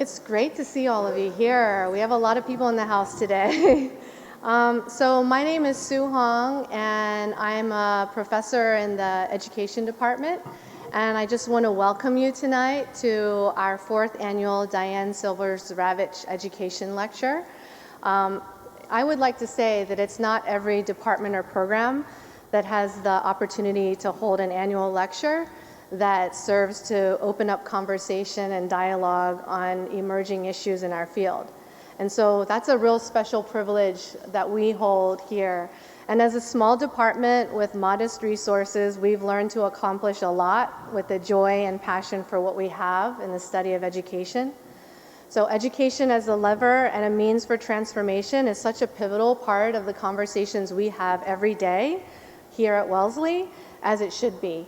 It's great to see all of you here. We have a lot of people in the house today. So my name is Sue Hong, and I'm a professor in the education department. And I just want to welcome you tonight to our 4th annual Diane Ravitch Education Lecture. I would like to say that it's not every department or program that has the opportunity to hold an annual lecture that serves to open up conversation and dialogue on emerging issues in our field. And so that's a real special privilege that we hold here. And as a small department with modest resources, we've learned to accomplish a lot with the joy and passion for what we have in the study of education. So education as a lever and a means for transformation is such a pivotal part of the conversations we have every day here at Wellesley, as it should be.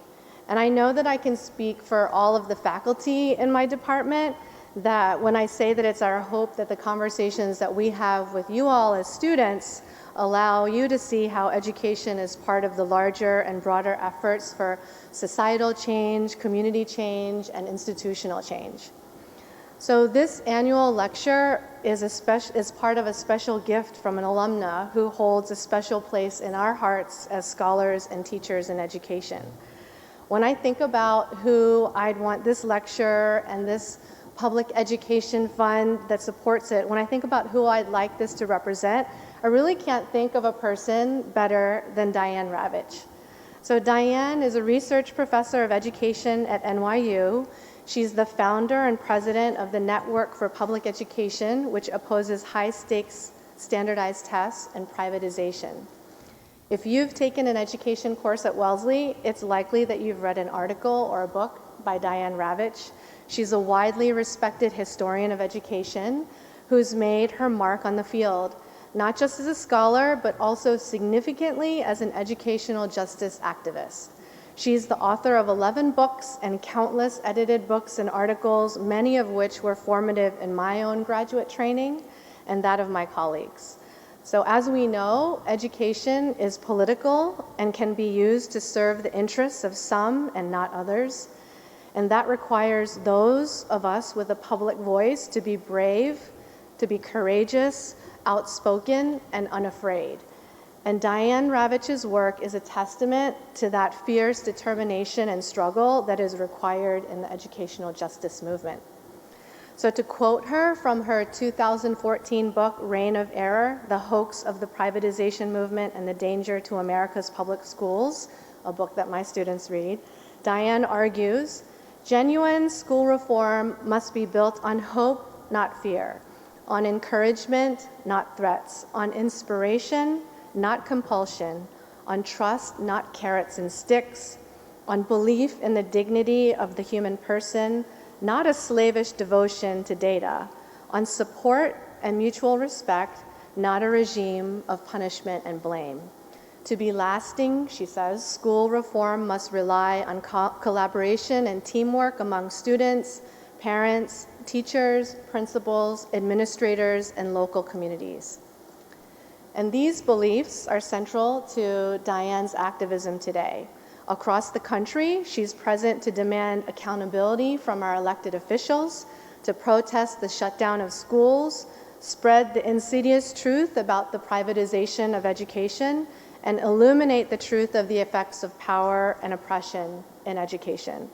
And I know that I can speak for all of the faculty in my department that when I say that it's our hope that the conversations that we have with you all as students allow you to see how education is part of the larger and broader efforts for societal change, community change, and institutional change. So this annual lecture is part of a special gift from an alumna who holds a special place in our hearts as scholars and teachers in education. When I think about who I'd want this lecture and this public education fund that supports it, when I think about who I'd like this to represent, I really can't think of a person better than Diane Ravitch. So Diane is a research professor of education at NYU. She's the founder and president of the Network for Public Education, which opposes high-stakes standardized tests and privatization. If you've taken an education course at Wellesley, it's likely that you've read an article or a book by Diane Ravitch. She's a widely respected historian of education who's made her mark on the field, not just as a scholar, but also significantly as an educational justice activist. She's the author of 11 books and countless edited books and articles, many of which were formative in my own graduate training and that of my colleagues. So as we know, education is political and can be used to serve the interests of some and not others. And that requires those of us with a public voice to be brave, to be courageous, outspoken, and unafraid. And Diane Ravitch's work is a testament to that fierce determination and struggle that is required in the educational justice movement. So to quote her from her 2014 book, Reign of Error, The Hoax of the Privatization Movement and the Danger to America's Public Schools, a book that my students read, Diane argues, genuine school reform must be built on hope, not fear, on encouragement, not threats, on inspiration, not compulsion, on trust, not carrots and sticks, on belief in the dignity of the human person, not a slavish devotion to data, on support and mutual respect, not a regime of punishment and blame. To be lasting, she says, school reform must rely on collaboration and teamwork among students, parents, teachers, principals, administrators, and local communities. And these beliefs are central to Diane's activism today. Across the country, she's present to demand accountability from our elected officials, to protest the shutdown of schools, spread the insidious truth about the privatization of education, and illuminate the truth of the effects of power and oppression in education.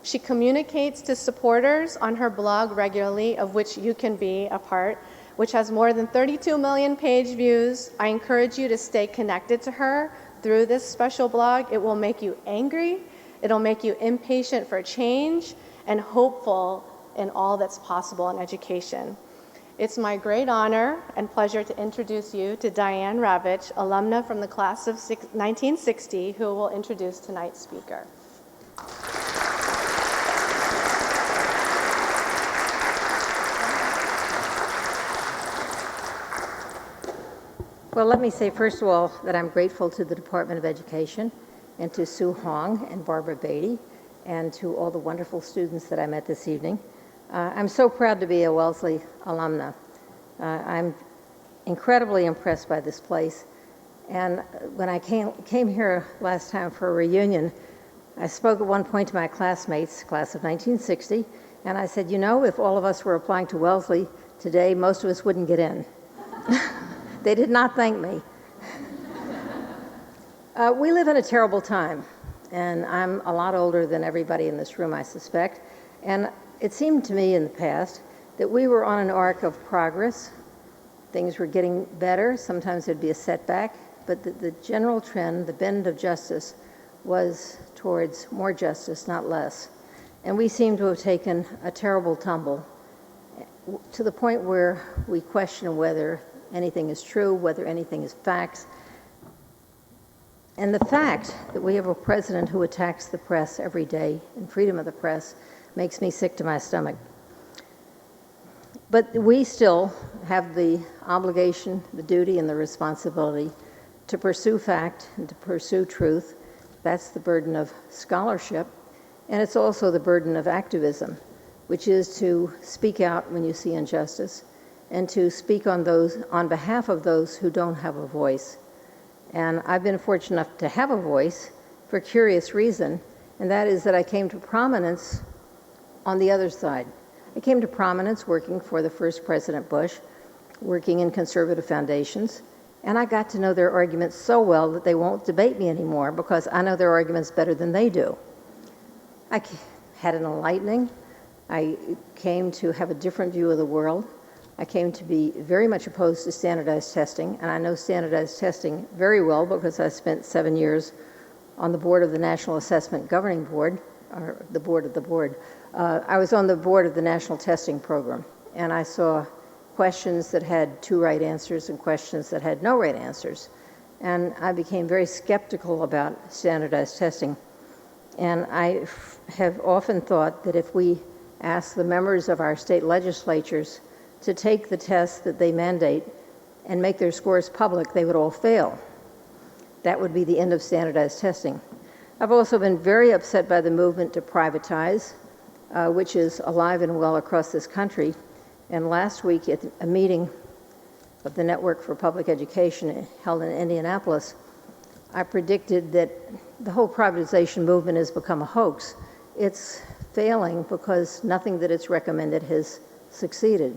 She communicates to supporters on her blog regularly, of which you can be a part, which has more than 32 million page views. I encourage you to stay connected to her through this special blog. It will make you angry, it'll make you impatient for change, and hopeful in all that's possible in education. It's my great honor and pleasure to introduce you to Diane Ravitch, alumna from the class of 1960, who will introduce tonight's speaker. Well, let me say, first of all, that I'm grateful to the Department of Education and to Sue Hong and Barbara Beatty and to all the wonderful students that I met this evening. I'm so proud to be a Wellesley alumna. I'm incredibly impressed by this place. And when I came here last time for a reunion, I spoke at one point to my classmates, class of 1960, And I said, you know, if all of us were applying to Wellesley today, most of us wouldn't get in. They did not thank me. We live in a terrible time, and I'm a lot older than everybody in this room, I suspect. And it seemed to me in the past that we were on an arc of progress. Things were getting better. Sometimes there'd be a setback, but the general trend, the bend of justice, was towards more justice, not less. And we seem to have taken a terrible tumble to the point where we question whether anything is true, whether anything is facts. And the fact that we have a president who attacks the press every day and freedom of the press makes me sick to my stomach. But we still have the obligation, the duty, and the responsibility to pursue fact and to pursue truth. That's the burden of scholarship. And it's also the burden of activism, which is to speak out when you see injustice and to speak on behalf of those who don't have a voice. And I've been fortunate enough to have a voice for a curious reason, and that is that I came to prominence on the other side. I came to prominence working for the first President Bush, working in conservative foundations, and I got to know their arguments so well that they won't debate me anymore because I know their arguments better than they do. I had an enlightening. I came to have a different view of the world. I came to be very much opposed to standardized testing, and I know standardized testing very well because I spent 7 years on the board of the National Assessment Governing Board, or the board of the board. I was on the board of the National Testing Program, and I saw questions that had 2 right answers and questions that had no right answers. And I became very skeptical about standardized testing. And I have often thought that if we ask the members of our state legislatures to take the tests that they mandate and make their scores public, they would all fail. That would be the end of standardized testing. I've also been very upset by the movement to privatize, which is alive and well across this country. And last week at a meeting of the Network for Public Education held in Indianapolis, I predicted that the whole privatization movement has become a hoax. It's failing because nothing that it's recommended has succeeded.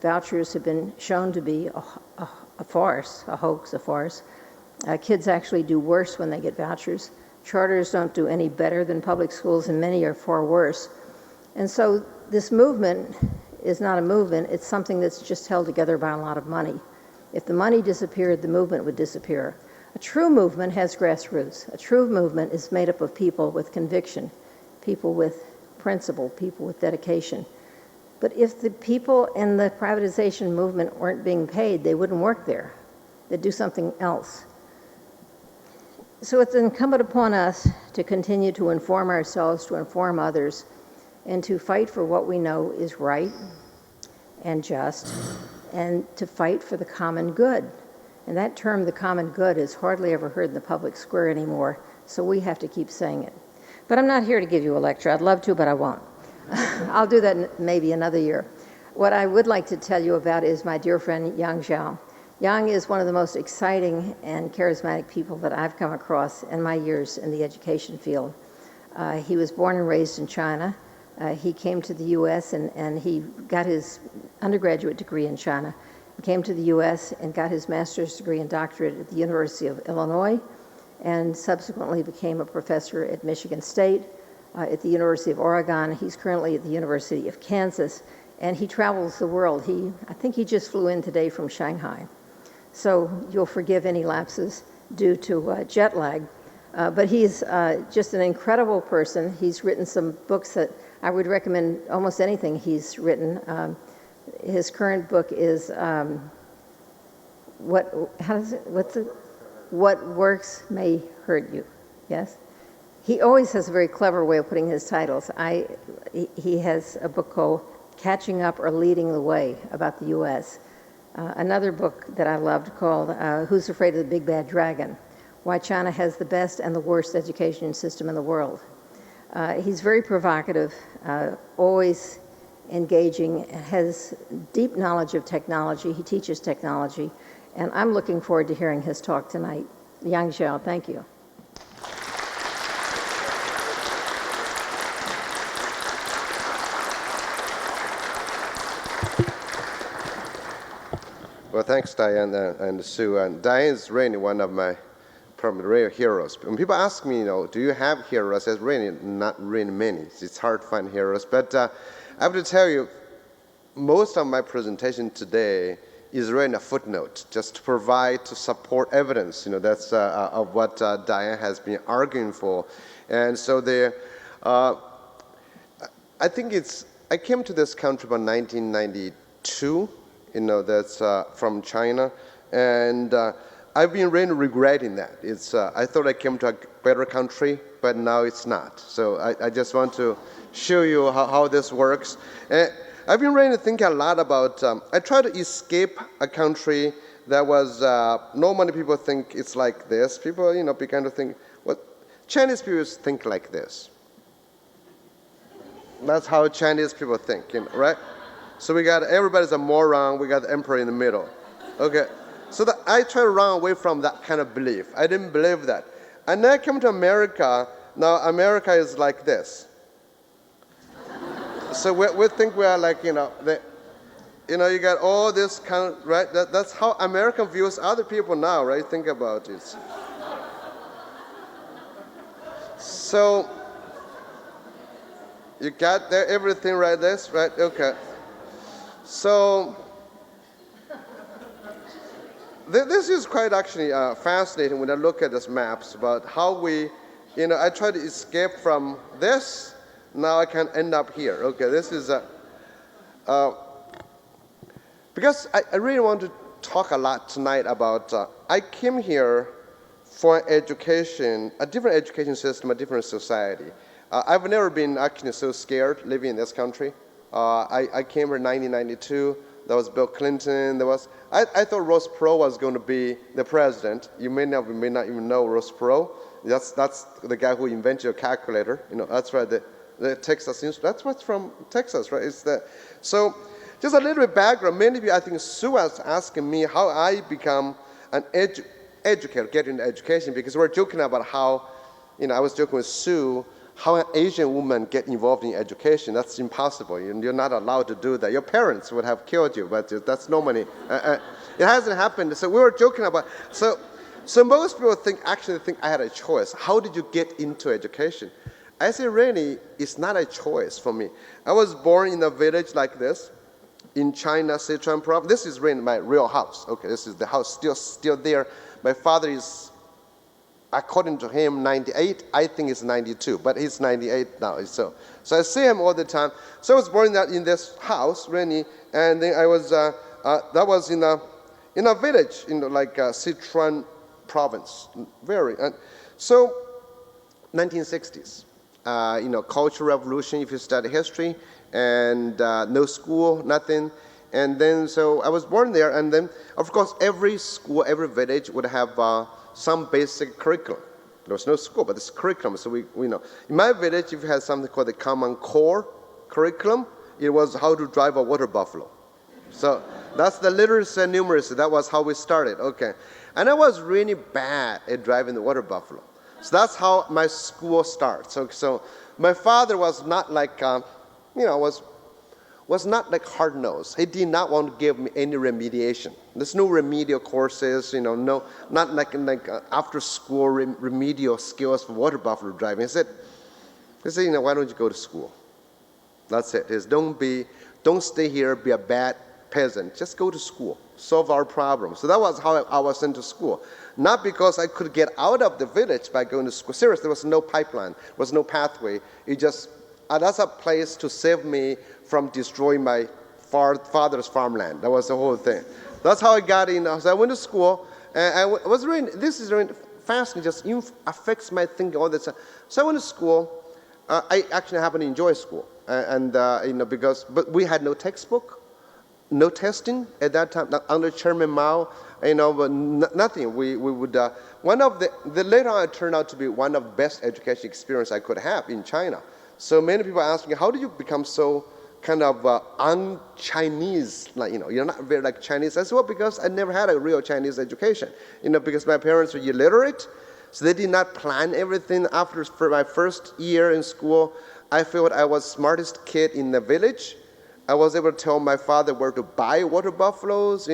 Vouchers have been shown to be a farce, a hoax, a farce. Kids actually do worse when they get vouchers. Charters don't do any better than public schools, and many are far worse. And so this movement is not a movement, it's something that's just held together by a lot of money. If the money disappeared, the movement would disappear. A true movement has grassroots. A true movement is made up of people with conviction, people with principle, people with dedication. But if the people in the privatization movement weren't being paid, they wouldn't work there. They'd do something else. So it's incumbent upon us to continue to inform ourselves, to inform others, and to fight for what we know is right and just, and to fight for the common good. And that term, the common good, is hardly ever heard in the public square anymore, so we have to keep saying it. But I'm not here to give you a lecture. I'd love to, but I won't. I'll do that maybe another year. What I would like to tell you about is my dear friend Yong Zhao. Yang is one of the most exciting and charismatic people that I've come across in my years in the education field. He was born and raised in China. He came to the U.S. and he got his undergraduate degree in China. He came to the U.S. and got his master's degree and doctorate at the University of Illinois, and subsequently became a professor at Michigan State, at the University of Oregon. He's currently at the University of Kansas, and he travels the world. I think he just flew in today from Shanghai. So you'll forgive any lapses due to jet lag. But he's just an incredible person. He's written some books that I would recommend almost anything he's written. His current book is What Works May Hurt You. Yes? He always has a very clever way of putting his titles. He has a book called Catching Up or Leading the Way about the U.S. Another book that I loved called Who's Afraid of the Big Bad Dragon? Why China Has the Best and the Worst Education System in the World. He's very provocative, always engaging, has deep knowledge of technology. He teaches technology, and I'm looking forward to hearing his talk tonight. Yong Zhao, thank you. Thanks, Diane and Sue. And Diane is really one of my probably real heroes. When people ask me, do you have heroes? There's really not really many. It's hard to find heroes. But I have to tell you, most of my presentation today is really a footnote, just to support evidence. That's of what Diane has been arguing for. And so I think I came to this country about 1992. That's from China, and I've been really regretting that. I thought I came to a better country, but now it's not. So I just want to show you how this works. And I've been really thinking a lot about, I try to escape a country that was, normally people think it's like this. People, begin to think, well, Chinese people think like this. That's how Chinese people think, right? So everybody's a moron, we got the emperor in the middle. Okay, so I try to run away from that kind of belief. I didn't believe that. And then I came to America. Now America is like this. So we think we are like, you got all this kind of, right? That's how America views other people now, right? Think about it. So you got there everything right this, right? Okay. So this is quite actually fascinating when I look at these maps about how we, I try to escape from this. Now I can end up here. Okay, this is because I really want to talk a lot tonight about, I came here for education, a different education system, a different society. I've never been actually so scared living in this country. I came here in 1992. There was Bill Clinton. I thought Ross Perot was going to be the president. You may not even know Ross Perot. That's the guy who invented your calculator. That's right. The Texas Institute. That's what's from Texas, right? So just a little bit background. Many of you, I think Sue was asking me how I become an educator, get into education, because we're joking about how, I was joking with Sue, how an Asian woman get involved in education. That's impossible. You're not allowed to do that. Your parents would have killed you, but that's normally, it hasn't happened. So we were joking about, so most people actually think I had a choice. How did you get into education? I say, really, it's not a choice for me. I was born in a village like this, in China, Sichuan province. This is really my real house. Okay, this is the house still there. My father is, according to him, 98. I think it's 92, but he's 98 now. So I see him all the time. So I was born in this house, really, and then I was, that was in a village, like Sichuan province. So 1960s, Cultural Revolution, if you study history, and no school, nothing. And then, so I was born there, and then, of course, every school, every village would have some basic curriculum. There was no school, but it's curriculum. So we know. In my village, if you had something called the Common Core curriculum, it was how to drive a water buffalo. So that's the literacy and numeracy. That was how we started. Okay, and I was really bad at driving the water buffalo. So that's how my school starts. So my father was not like, was not like hard-nosed. He did not want to give me any remediation. There's no remedial courses, not like after-school remedial skills for water buffalo driving. He said, why don't you go to school? That's it. Don't stay here, be a bad peasant. Just go to school, solve our problems. So that was how I was sent to school. Not because I could get out of the village by going to school. Seriously, there was no pipeline, there was no pathway. It just, that's a place to save me from destroying my father's farmland. That was the whole thing. That's how I got in. So I went to school, and this is really fascinating, just affects my thinking all the time. So I went to school. I actually happened to enjoy school, but we had no textbook, no testing at that time, under Chairman Mao, but nothing. We would, one of later on it turned out to be one of the best education experience I could have in China. So many people ask me, how did you become so kind of un-Chinese, you're not very like Chinese? I said, well, because I never had a real Chinese education, because my parents were illiterate, so they did not plan everything. For my first year in school, I felt I was smartest kid in the village. I was able to tell my father where to buy water buffaloes,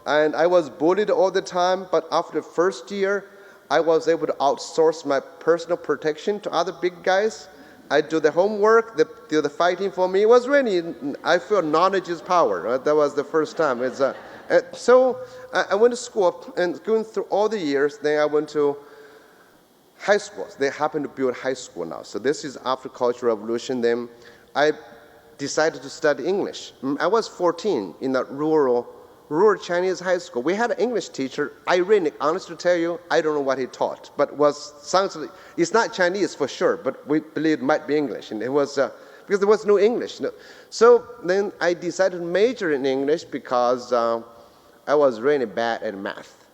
and I was bullied all the time, but after the first year, I was able to outsource my personal protection to other big guys. I do the homework, they do the fighting for me. It was really, I feel knowledge is power. Right? That was the first time. So I went to school, and going through all the years, then I went to high schools. They happen to build high school now. So this is after Cultural Revolution. Then I decided to study English. I was 14 in a rural Chinese high school. We had an English teacher. I really, honest to tell you, I don't know what he taught, but sounds like, it's not Chinese for sure, but we believe it might be English. And it was, because there was no English. No. So then I decided to major in English because I was really bad at math.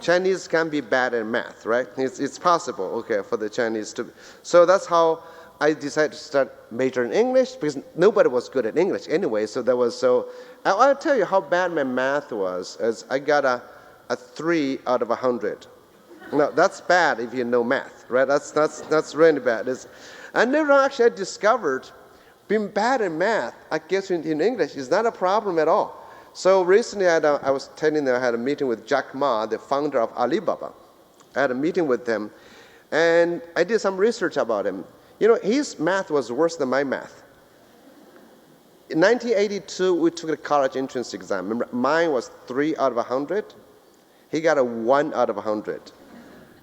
Chinese can be bad at math, right? It's possible, okay, for the Chinese to. So that's how I decided to start majoring in English, because nobody was good at English anyway. So that was so. I'll tell you how bad my math was. As I got a 3 out of 100. Now that's bad if you know math, right? That's really bad. And then actually I discovered being bad at math, I guess in English, is not a problem at all. So recently I was telling them I had a meeting with Jack Ma, the founder of Alibaba. I had a meeting with him, and I did some research about him. You know, his math was worse than my math. In 1982, we took the college entrance exam. Remember, mine was 3 out of 100. He got a 1 out of 100.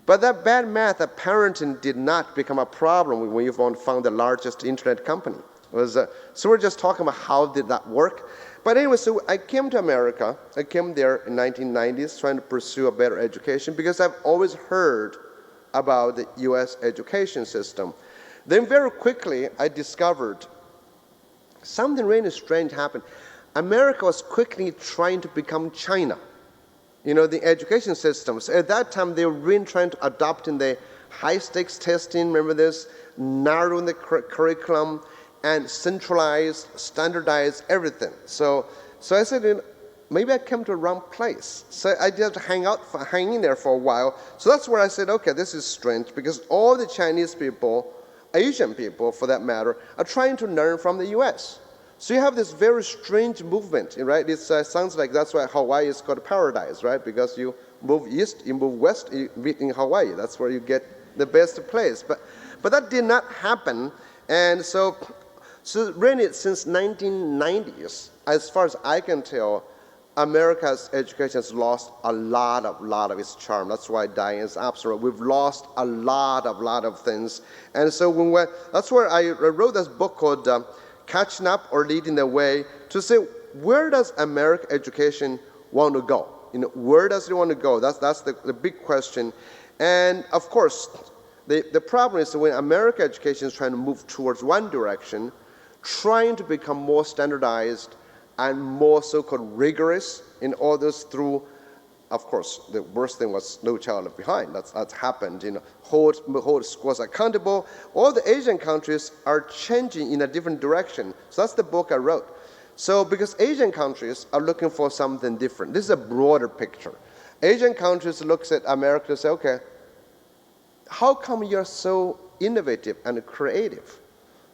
But that bad math apparently did not become a problem when you found the largest internet company. So we're just talking about how did that work. But anyway, so I came to America. I came there in 1990s trying to pursue a better education because I've always heard about the U.S. education system. Then very quickly, I discovered something really strange happened. America was quickly trying to become China. You know, the education systems. At that time, they were really trying to adopt in the high-stakes testing, remember this, narrowing the curriculum, and centralize, standardize everything. So I said, maybe I came to the wrong place. So I just hang in there for a while. So that's where I said, okay, this is strange, because all the Chinese people, Asian people for that matter, are trying to learn from the US. So you have this very strange movement, right? It sounds like that's why Hawaii is called paradise, right? Because you move east, you move west, you meet in Hawaii. That's where you get the best place. But that did not happen. And so really, since 1990s, as far as I can tell, America's education has lost a lot of its charm. That's why Diane is absolute. We've lost a lot of things. And so that's where I wrote this book called Catching Up or Leading the Way, to say, where does American education want to go? You know, where does it want to go? That's the big question. And of course, the problem is that when American education is trying to move towards one direction, trying to become more standardized and more so-called rigorous in all this through, of course, the worst thing was No Child Left Behind. That's happened. You know, hold schools accountable. All the Asian countries are changing in a different direction. So that's the book I wrote. So because Asian countries are looking for something different. This is a broader picture. Asian countries looks at America and say, okay, how come you're so innovative and creative?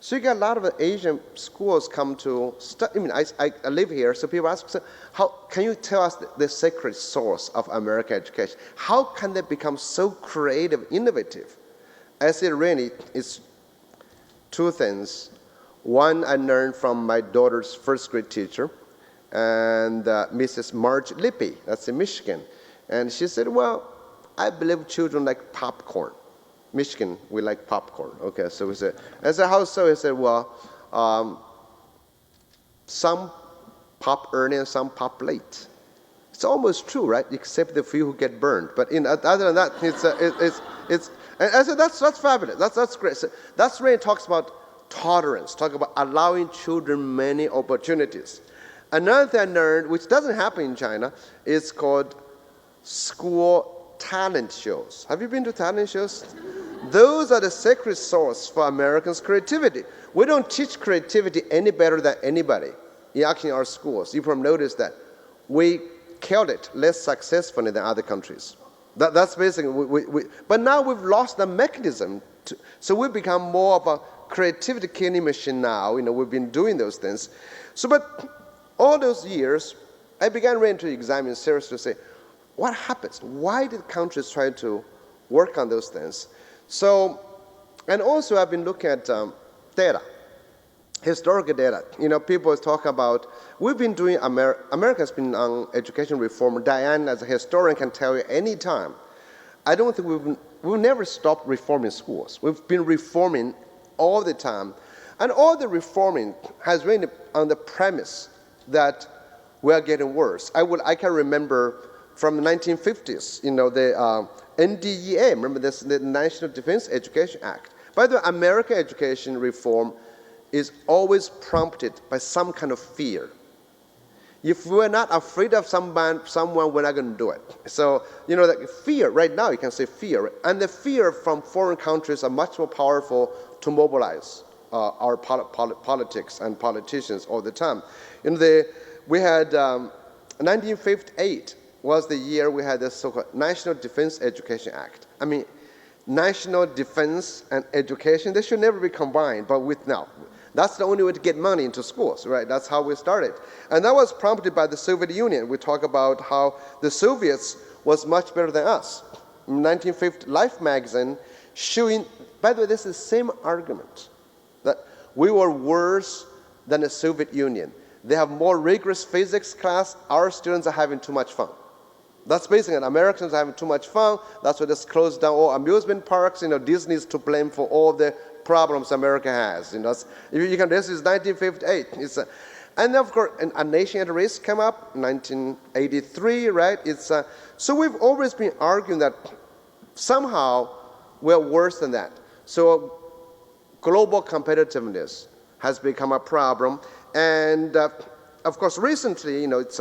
So you get a lot of Asian schools come to study. I mean, I live here, so people ask, so how can you tell us the secret source of American education? How can they become so creative, innovative? I said, really, it's two things. One, I learned from my daughter's first grade teacher, and Mrs. Marge Lippy, that's in Michigan. And she said, well, I believe children like popcorn. Michigan, we like popcorn. Okay, so we said, I said, how so? He said, well, some pop early and some pop late. It's almost true, right? Except the few who get burned. But other than that, it's. And I said, that's fabulous. That's great. So that's really talks about tolerance. Talk about allowing children many opportunities. Another thing I learned, which doesn't happen in China, is called school talent shows. Have you been to talent shows? Those are the secret source for Americans' creativity. We don't teach creativity any better than anybody in actually our schools. You probably noticed that. We killed it less successfully than other countries. That's basically, but now we've lost the mechanism. So we've become more of a creativity killing machine now. You know, we've been doing those things. So, but all those years, I began really to examine seriously to say, what happens? Why did countries try to work on those things? So, and also I've been looking at data, historical data. People talk about, we've been doing, America's been on education reform. Diane, as a historian, can tell you any time. I don't think we've never stopped reforming schools. We've been reforming all the time. And all the reforming has really on the premise that we are getting worse. I can remember from the 1950s, the NDEA, remember this, the National Defense Education Act. By the way, American education reform is always prompted by some kind of fear. If we're not afraid of someone, we're not going to do it. So, like fear, right now you can say fear. And the fear from foreign countries are much more powerful to mobilize our politics and politicians all the time. We had 1958 was the year we had the so-called National Defense Education Act. I mean, national defense and education, they should never be combined, but with now. That's the only way to get money into schools, right? That's how we started. And that was prompted by the Soviet Union. We talk about how the Soviets was much better than us. In 1950, Life magazine showing, by the way, this is the same argument, that we were worse than the Soviet Union. They have more rigorous physics class. Our students are having too much fun. That's basically it. Americans are having too much fun. That's why they closed down all amusement parks. Disney's to blame for all the problems America has. This is 1958. And of course, A Nation at Risk came up, 1983, right? So we've always been arguing that somehow we're worse than that. So global competitiveness has become a problem. And of course, recently, it's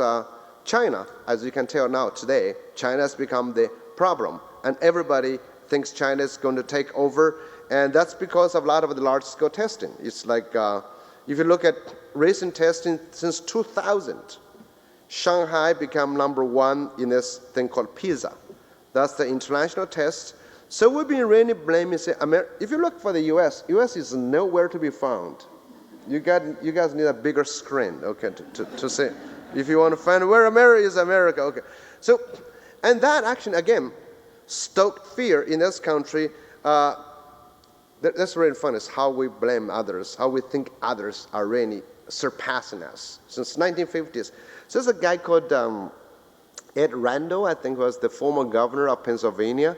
China, as you can tell now today, China has become the problem. And everybody thinks China is going to take over. And that's because of a lot of the large-scale testing. It's like, if you look at recent testing since 2000, Shanghai became #1 in this thing called PISA. That's the international test. So we've been really blaming, if you look for the US is nowhere to be found. You guys need a bigger screen, okay, to say, if you want to find where America is, America, okay. So, and that action, again, stoked fear in this country. That's really fun, is how we blame others, how we think others are really surpassing us. Since 1950s. So there's a guy called Ed Randall, I think was the former governor of Pennsylvania,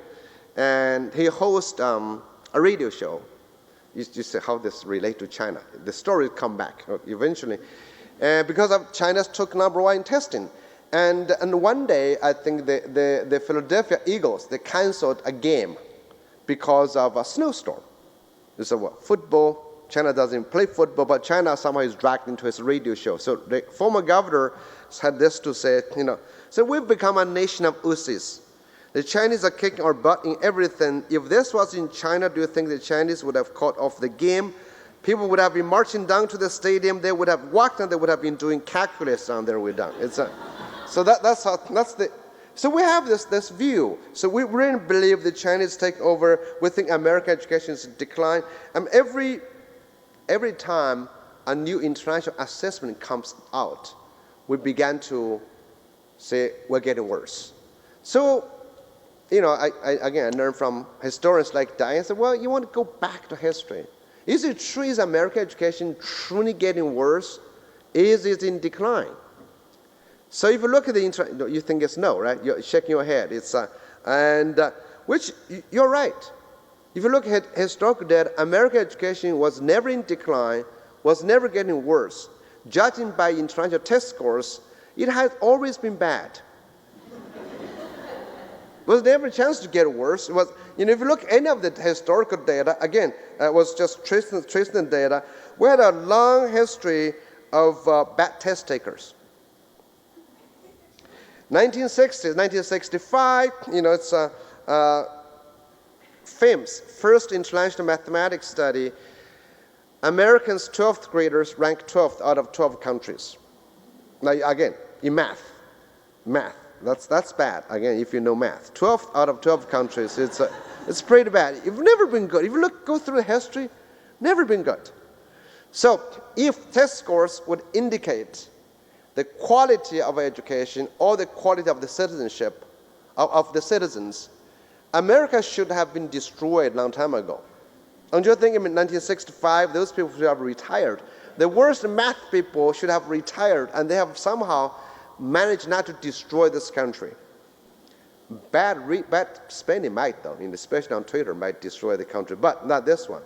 and he hosts a radio show. You say how this relate to China. The story will come back eventually. Because of China's took #1 in testing. And one day, I think the Philadelphia Eagles, they canceled a game because of a snowstorm. It's football. China doesn't play football, but China somehow is dragged into his radio show. So the former governor had this to say, so we've become a nation of wussies. The Chinese are kicking our butt in everything. If this was in China, do you think the Chinese would have caught off the game? People would have been marching down to the stadium. They would have walked and they would have been doing calculus on their way down. So we have this view. So we really believe the Chinese take over. We think American education is in decline. And every time a new international assessment comes out, we began to say we're getting worse. So, I learned from historians like Diane. I said, well, you want to go back to history. Is it true? Is American education truly getting worse? Is it in decline? So if you look at you think it's no, right? You're shaking your head. Which you're right. If you look at historical data, American education was never in decline, was never getting worse. Judging by international test scores, it has always been bad. There was never a chance to get worse. It was, if you look at any of the historical data, again, it was just tracing data. We had a long history of bad test takers. 1960s, 1965, it's FIMS, First International Mathematics Study. Americans, 12th graders, ranked 12th out of 12 countries. Now, again, in math, that's bad. Again, if you know math, 12th out of 12 countries, it's pretty bad. It's never been good. If you go through the history, never been good. So, if test scores would indicate the quality of education or the quality of the citizenship of the citizens, America should have been destroyed a long time ago. Don't you think in 1965, those people should have retired? The worst math people should have retired, and they have somehow managed not to destroy this country. Bad spending might, though, especially on Twitter, might destroy the country, but not this one.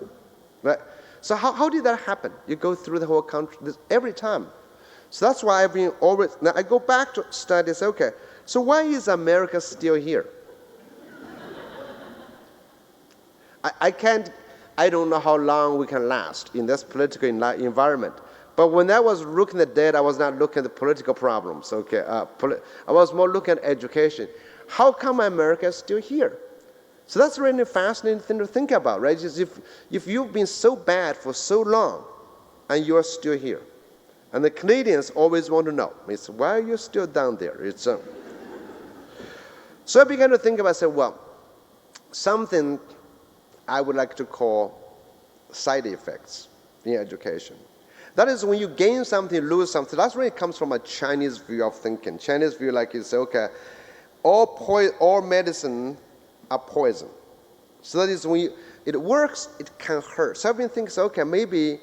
Right? So how did that happen? You go through the whole country every time. So that's why I've been always, now I go back to study and say, okay, so why is America still here? I don't know how long we can last in this political environment. But when I was looking at data, I was not looking at the political problems. Okay, I was more looking at education. How come America is still here? So that's a really fascinating thing to think about, right? Just if you've been so bad for so long, and you are still here, and the Canadians always want to know, it's why are you still down there? So I began to think about, I said, well, something I would like to call side effects in education. That is when you gain something, lose something. That's where it comes from a Chinese view of thinking. Chinese view like you say, okay, all medicine are poison. So that is when it works, it can hurt. So I've been thinking, okay, maybe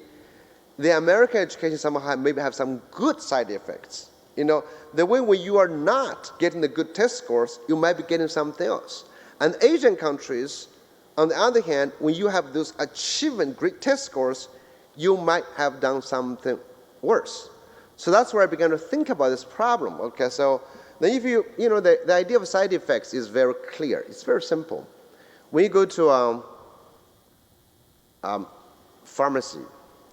the American education somehow maybe have some good side effects. The way when you are not getting the good test scores, you might be getting something else. And Asian countries, on the other hand, when you have those achievement great test scores, you might have done something worse. So that's where I began to think about this problem. Okay, so then if the idea of side effects is very clear. It's very simple. When you go to pharmacy,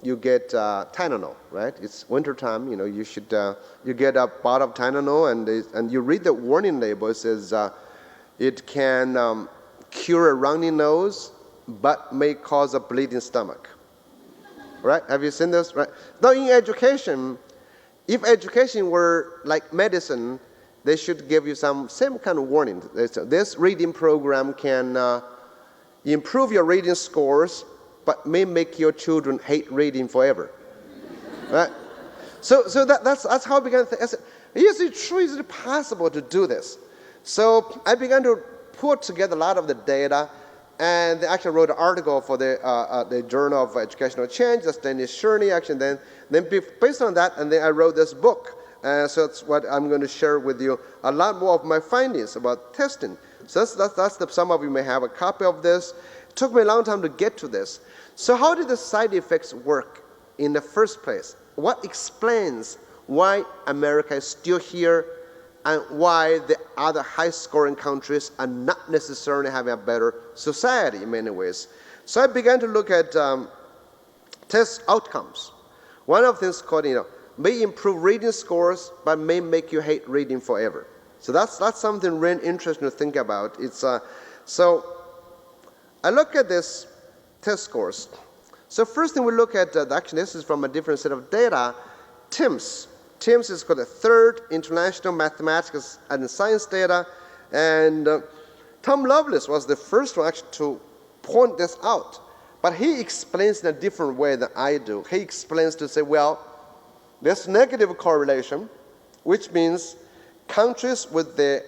you get Tylenol, right? It's wintertime. You get a bottle of Tylenol, and you read the warning label. It says it can cure a runny nose, but may cause a bleeding stomach. Right? Have you seen this? Right? Now, in education, if education were like medicine, they should give you same kind of warning. This reading program can improve your reading scores, but may make your children hate reading forever. Right? So that's how I began to think. I said, is it true? Is it possible to do this? So I began to put together a lot of the data, and they actually wrote an article for the Journal of Educational Change. That's Dennis Sherney, actually. Then based on that, and then I wrote this book. So that's what I'm going to share with you, a lot more of my findings about testing. So some of you may have a copy of this. It took me a long time to get to this. So how did the side effects work in the first place? What explains why America is still here and why the other high-scoring countries are not necessarily having a better society in many ways? So I began to look at test outcomes. One of them is called, may improve reading scores, but may make you hate reading forever. So that's something really interesting to think about. So I look at this test scores. So first thing we look at, actually this is from a different set of data, TIMSS. TIMSS is called the Third International Mathematics and Science Data, and Tom Lovelace was the first one actually to point this out. But he explains in a different way than I do. He explains to say, well, there's negative correlation, which means countries with the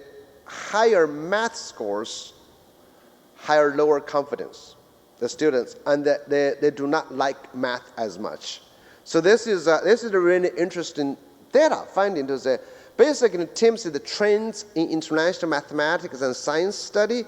higher math scores higher lower confidence, the students, and they do not like math as much. So this is a really interesting data finding to say, basically TIMSS is the trends in international mathematics and science study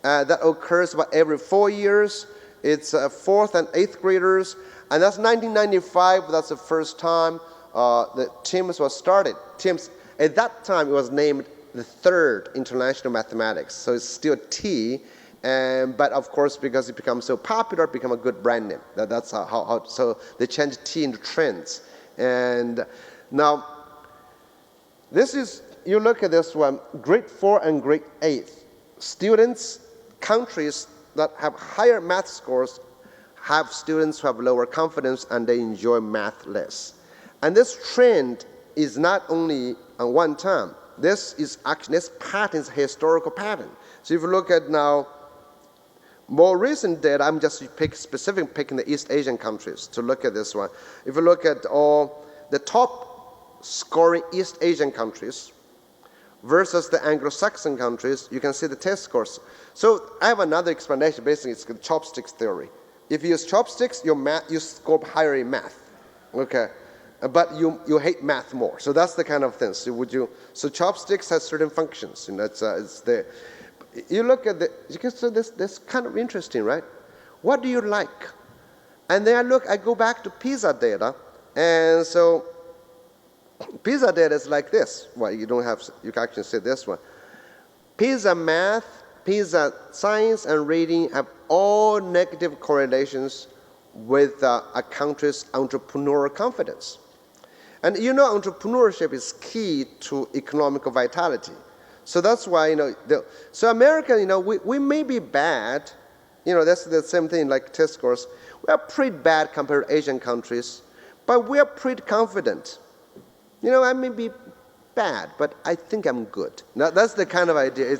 that occurs about every 4 years. It's 4th and 8th graders, and that's 1995. That's the first time that TIMSS was started. TIMSS, at that time, it was named the Third International Mathematics, so it's still T, but of course, because it becomes so popular, it became a good brand name. That's how so they changed T into trends. And now, this is, you look at this one, grade 4 and grade 8. Students, countries that have higher math scores have students who have lower confidence and they enjoy math less. And this trend is not only on one time. This is actually, this pattern is a historical pattern. So if you look at now more recent data, I'm just picking the East Asian countries to look at this one. If you look at all the top scoring East Asian countries versus the Anglo-Saxon countries, you can see the test scores. So I have another explanation. Basically, it's the chopsticks theory. If you use chopsticks, you score higher in math, okay? But you hate math more. So that's the kind of thing. So chopsticks has certain functions. You look at you can see this kind of interesting, right? What do you like? And then I go back to PISA data, and so PISA data is like this. Well, you can actually say this one. PISA math, PISA science, and reading have all negative correlations with a country's entrepreneurial confidence. And entrepreneurship is key to economic vitality. So that's why, so America, we may be bad. That's the same thing like test scores. We are pretty bad compared to Asian countries, but we are pretty confident. I may be bad, but I think I'm good. Now, that's the kind of idea.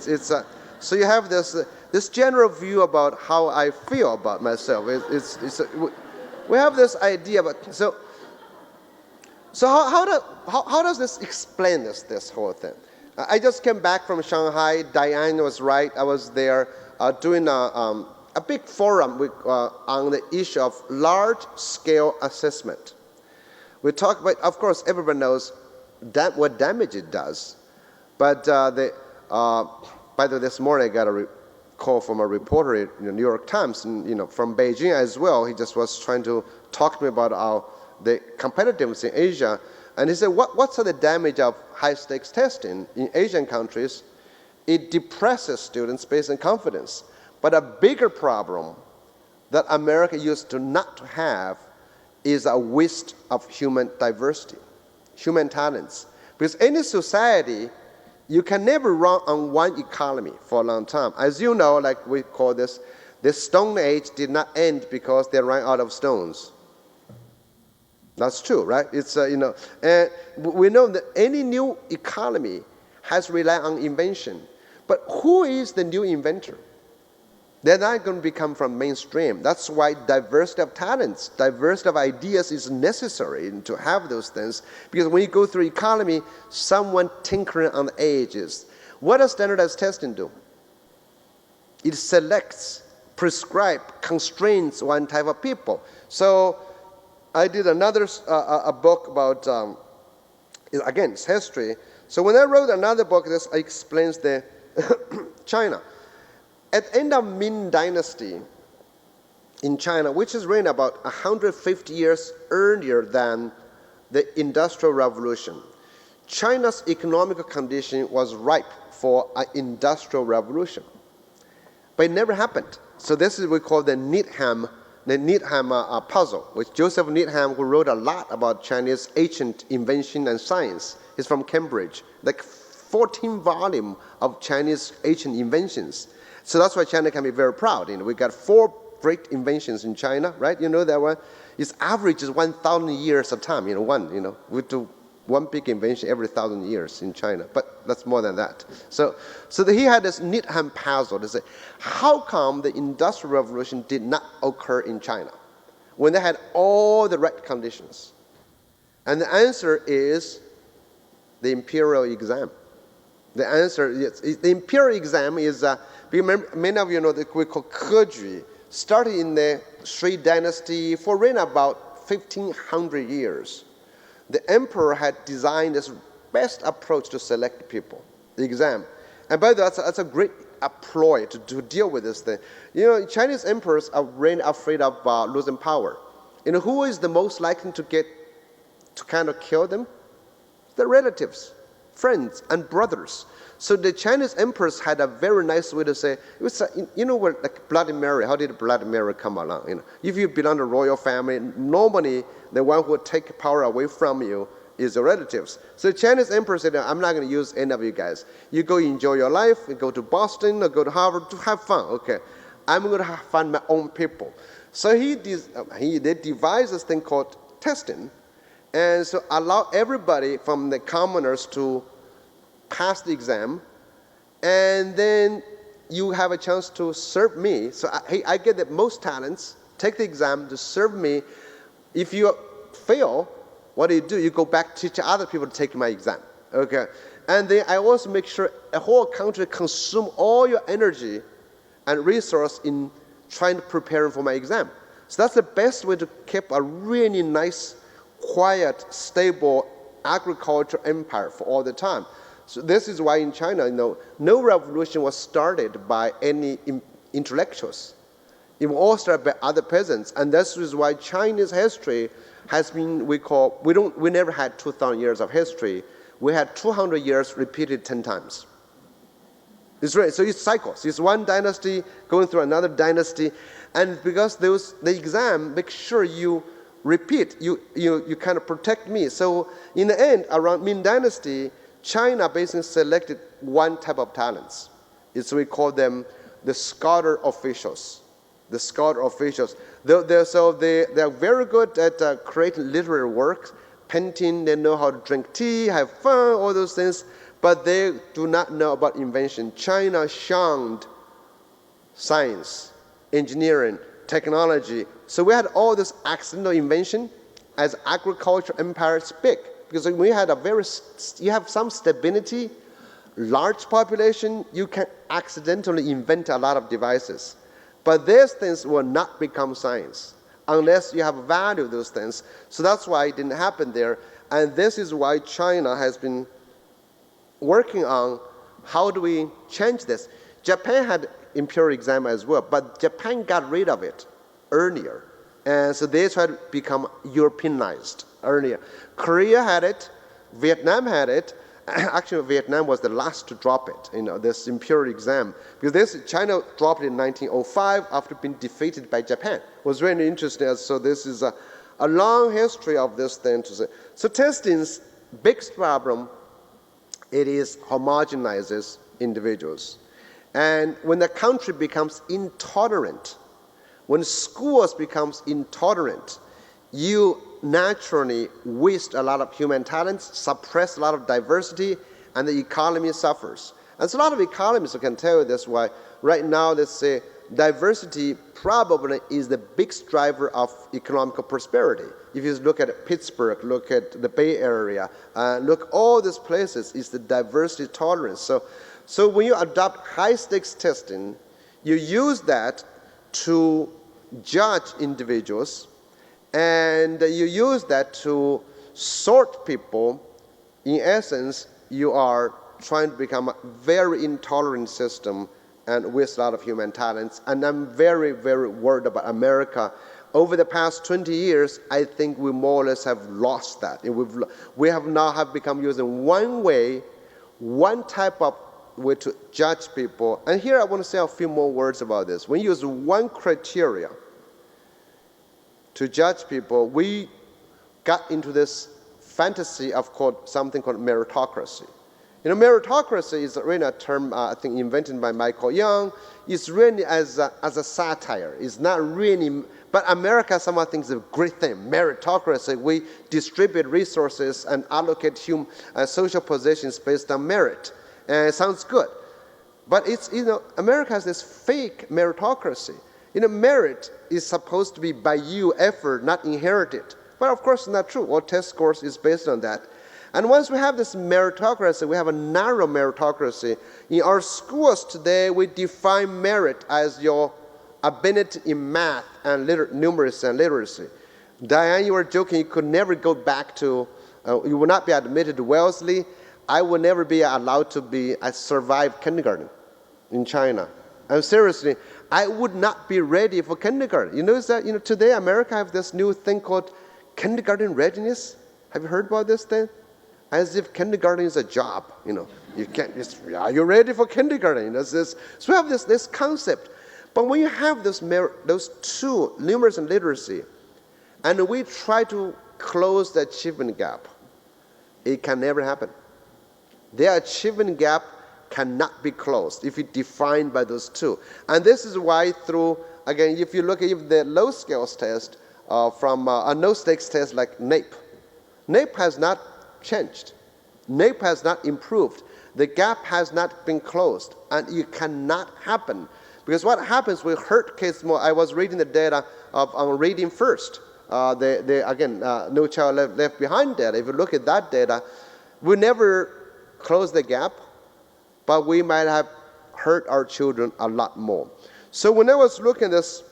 So you have this general view about how I feel about myself. We have this idea, but so how does this explain this whole thing? I just came back from Shanghai. Diane was right. I was there doing a big forum on the issue of large-scale assessment. We talk about, of course, everyone knows what damage it does. But by the way, this morning I got a call from a reporter in the New York Times, and, from Beijing as well. He just was trying to talk to me about the competitiveness in Asia. And he said, what's the damage of high-stakes testing in Asian countries? It depresses students' basic confidence. But a bigger problem that America used to not have is a waste of human diversity, human talents. Because any society, you can never run on one economy for a long time. As you know, like we call this Stone Age did not end because they ran out of stones. That's true, right? It's, and we know that any new economy has relied on invention. But who is the new inventor? They're not going to become from mainstream. That's why diversity of talents, diversity of ideas is necessary to have those things. Because when you go through economy, someone tinkering on the edges. What does standardized testing do? It selects, prescribes, constrains one type of people. So I did another a book about, again, it's history. So when I wrote another book, this explains the China. At the end of Ming Dynasty in China, which is written about 150 years earlier than the Industrial Revolution, China's economic condition was ripe for an industrial revolution. But it never happened. So this is what we call the Needham puzzle, which Joseph Needham, who wrote a lot about Chinese ancient invention and science. He's from Cambridge, like 14 volumes of Chinese ancient inventions. So that's why China can be very proud. We got 4 great inventions in China, right? That one. Its average is 1,000 years of time. We do one big invention every 1,000 years in China, but that's more than that. So he had this Needham puzzle to say, how come the Industrial Revolution did not occur in China when they had all the right conditions? And the answer is the Imperial exam. The answer is the Imperial exam is. Many of you know that we call Keju, started in the Sui dynasty for around about 1,500 years. The emperor had designed this best approach to select people, the exam. And by the way, that's a great ploy to deal with this thing. Chinese emperors are really afraid of losing power. Who is the most likely to kind of kill them? Their relatives, friends, and brothers. So the Chinese emperors had a very nice way to say, it was, like Bloody Mary. How did Bloody Mary come along? If you belong to royal family, normally the one who would take power away from you is your relatives. So the Chinese emperor said, I'm not going to use any of you guys. You go enjoy your life, you go to Boston or go to Harvard to have fun. Okay, I'm going to find my own people. So they devised this thing called testing, and so allow everybody from the commoners to pass the exam, and then you have a chance to serve me. So I get the most talents, take the exam to serve me. If you fail, what do? You go back teach other people to take my exam. Okay. And then I also make sure a whole country consume all your energy and resource in trying to prepare for my exam. So that's the best way to keep a really nice, quiet, stable agriculture empire for all the time. So this is why in China, no revolution was started by any intellectuals. It was all started by other peasants, and this is why Chinese history has been, we never had 2,000 years of history. We had 200 years repeated 10 times. It's right. So it's cycles. It's one dynasty going through another dynasty, and because the exam makes sure you repeat, you kind of protect me. So in the end, around Ming Dynasty, China basically selected one type of talents. We call them the scholar officials. The scholar officials. They are very good at creating literary works, painting. They know how to drink tea, have fun, all those things. But they do not know about invention. China shunned science, engineering, technology. So we had all this accidental invention as agriculture empire big. Because when you have some stability, large population, you can accidentally invent a lot of devices. But these things will not become science unless you have value those things. So that's why it didn't happen there. And this is why China has been working on how do we change this. Japan had imperial exam as well, but Japan got rid of it earlier. And so they tried to become Europeanized earlier. Korea had it, Vietnam had it. Actually, Vietnam was the last to drop it, this imperial exam. Because China dropped it in 1905 after being defeated by Japan. It was really interesting. So this is a long history of this thing to say. So testing's biggest problem, it is homogenizes individuals. And when the country becomes intolerant, when schools becomes intolerant, you naturally waste a lot of human talents, suppress a lot of diversity, and the economy suffers. And so a lot of economists can tell you this why right now, let's say, diversity probably is the biggest driver of economic prosperity. If you look at Pittsburgh, look at the Bay Area, look all these places, is the diversity tolerance. So when you adopt high-stakes testing, you use that to judge individuals, and you use that to sort people. In essence, you are trying to become a very intolerant system and waste a lot of human talents. And I'm very, very worried about America. Over the past 20 years, I think we more or less have lost that. We have now become using one way, one type of way to judge people. And here I want to say a few more words about this. When you use one criteria to judge people, we got into this fantasy of something called meritocracy. Meritocracy is really a term I think invented by Michael Young. It's really as a satire. It's not really, but America somehow thinks it's a great thing. Meritocracy, we distribute resources and allocate social positions based on merit. And it sounds good. But America has this fake meritocracy. Merit is supposed to be by you effort, not inherited. But of course, it's not true. All test scores is based on that. And once we have this meritocracy, we have a narrow meritocracy. In our schools today, we define merit as your ability in math and numeracy and literacy. Diane, you were joking, you could never go back to, you will not be admitted to Wellesley. I will never be allowed to survive kindergarten in China. And seriously, I would not be ready for kindergarten. Today America have this new thing called kindergarten readiness. Have you heard about this thing? As if kindergarten is a job. You can't. Are you ready for kindergarten? So we have this concept. But when you have those two, numeracy and literacy, and we try to close the achievement gap, it can never happen. The achievement gap cannot be closed if it's defined by those two. And this is why if you look at the low skills test from a no stakes test like NAEP has not changed. NAEP has not improved. The gap has not been closed, and it cannot happen. Because what happens, we hurt kids more. I was reading the data on reading first. again, No Child Left Behind data, if you look at that data, we never close the gap, but we might have hurt our children a lot more. So when I was looking at this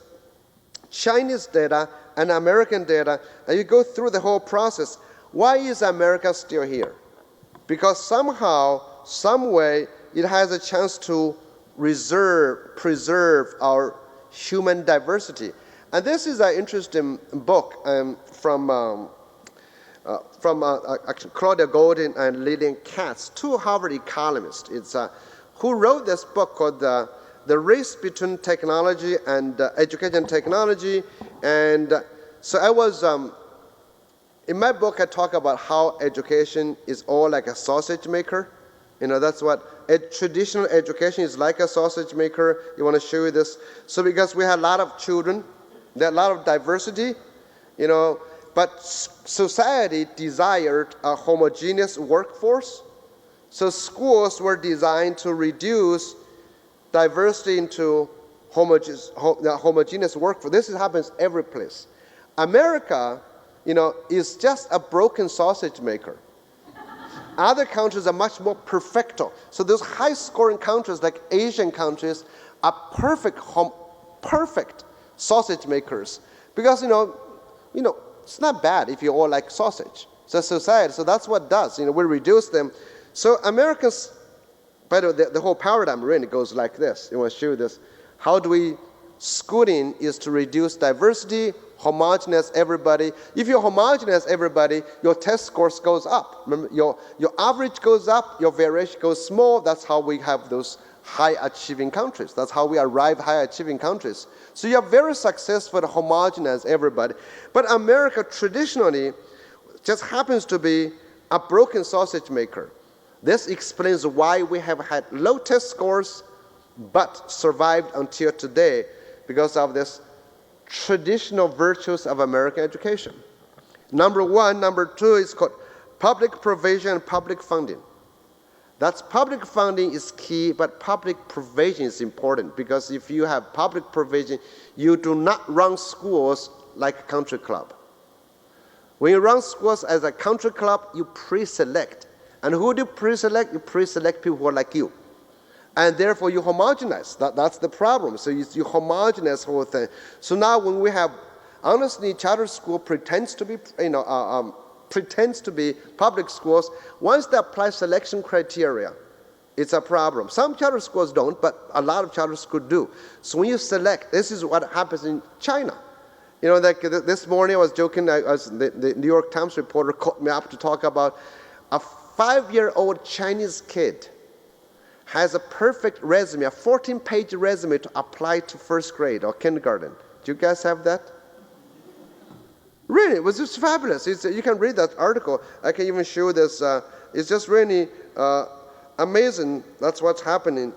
Chinese data and American data, and you go through the whole process, why is America still here? Because somehow, some way, it has a chance to preserve our human diversity. And this is an interesting book from Claudia Goldin and Lillian Katz, two Harvard economists. It's who wrote this book called The Race Between Technology and Education Technology. And so I was, in my book, I talk about how education is all like a sausage maker. You know, that's what traditional education is, like a sausage maker. You want to show you this. So because we have a lot of children, there are a lot of diversity, you know, but society desired a homogeneous workforce. So schools were designed to reduce diversity into homogeneous workforce. This happens every place. America, you know, is just a broken sausage maker. Other countries are much more perfecto. So those high-scoring countries, like Asian countries, are perfect sausage makers. Because, you know, it's not bad if you all like sausage. So society, so that's what it does. You know, we reduce them. So Americans, by the way, the whole paradigm really goes like this. I want to show you this. How do we, schooling is to reduce diversity, homogenize everybody. If you homogenize everybody, your test scores goes up. Remember, your average goes up, your variation goes small. That's how we have those high-achieving countries. That's how we arrive high-achieving countries. So you are very successful to homogenize everybody. But America traditionally just happens to be a broken sausage maker. This explains why we have had low test scores but survived until today because of this traditional virtues of American education. Number one. Number two is called public provision and public funding. That's public funding is key, but public provision is important because if you have public provision, you do not run schools like a country club. When you run schools as a country club, you pre-select. And who do you pre-select? You pre-select people who are like you. And therefore you homogenize. That's the problem. So you homogenize the whole thing. So now when we have, honestly, charter school pretends to be, pretends to be public schools, once they apply selection criteria, it's a problem. Some charter schools don't, but a lot of charter schools do. So when you select, this is what happens in China. You know, like this morning I was joking, the New York Times reporter called me up to talk about a 5-year-old Chinese kid has a perfect resume, a 14-page resume to apply to first grade or kindergarten. Do you guys have that? Really, it was just fabulous. You can read that article. I can even show this. It's just really amazing. That's what's happening.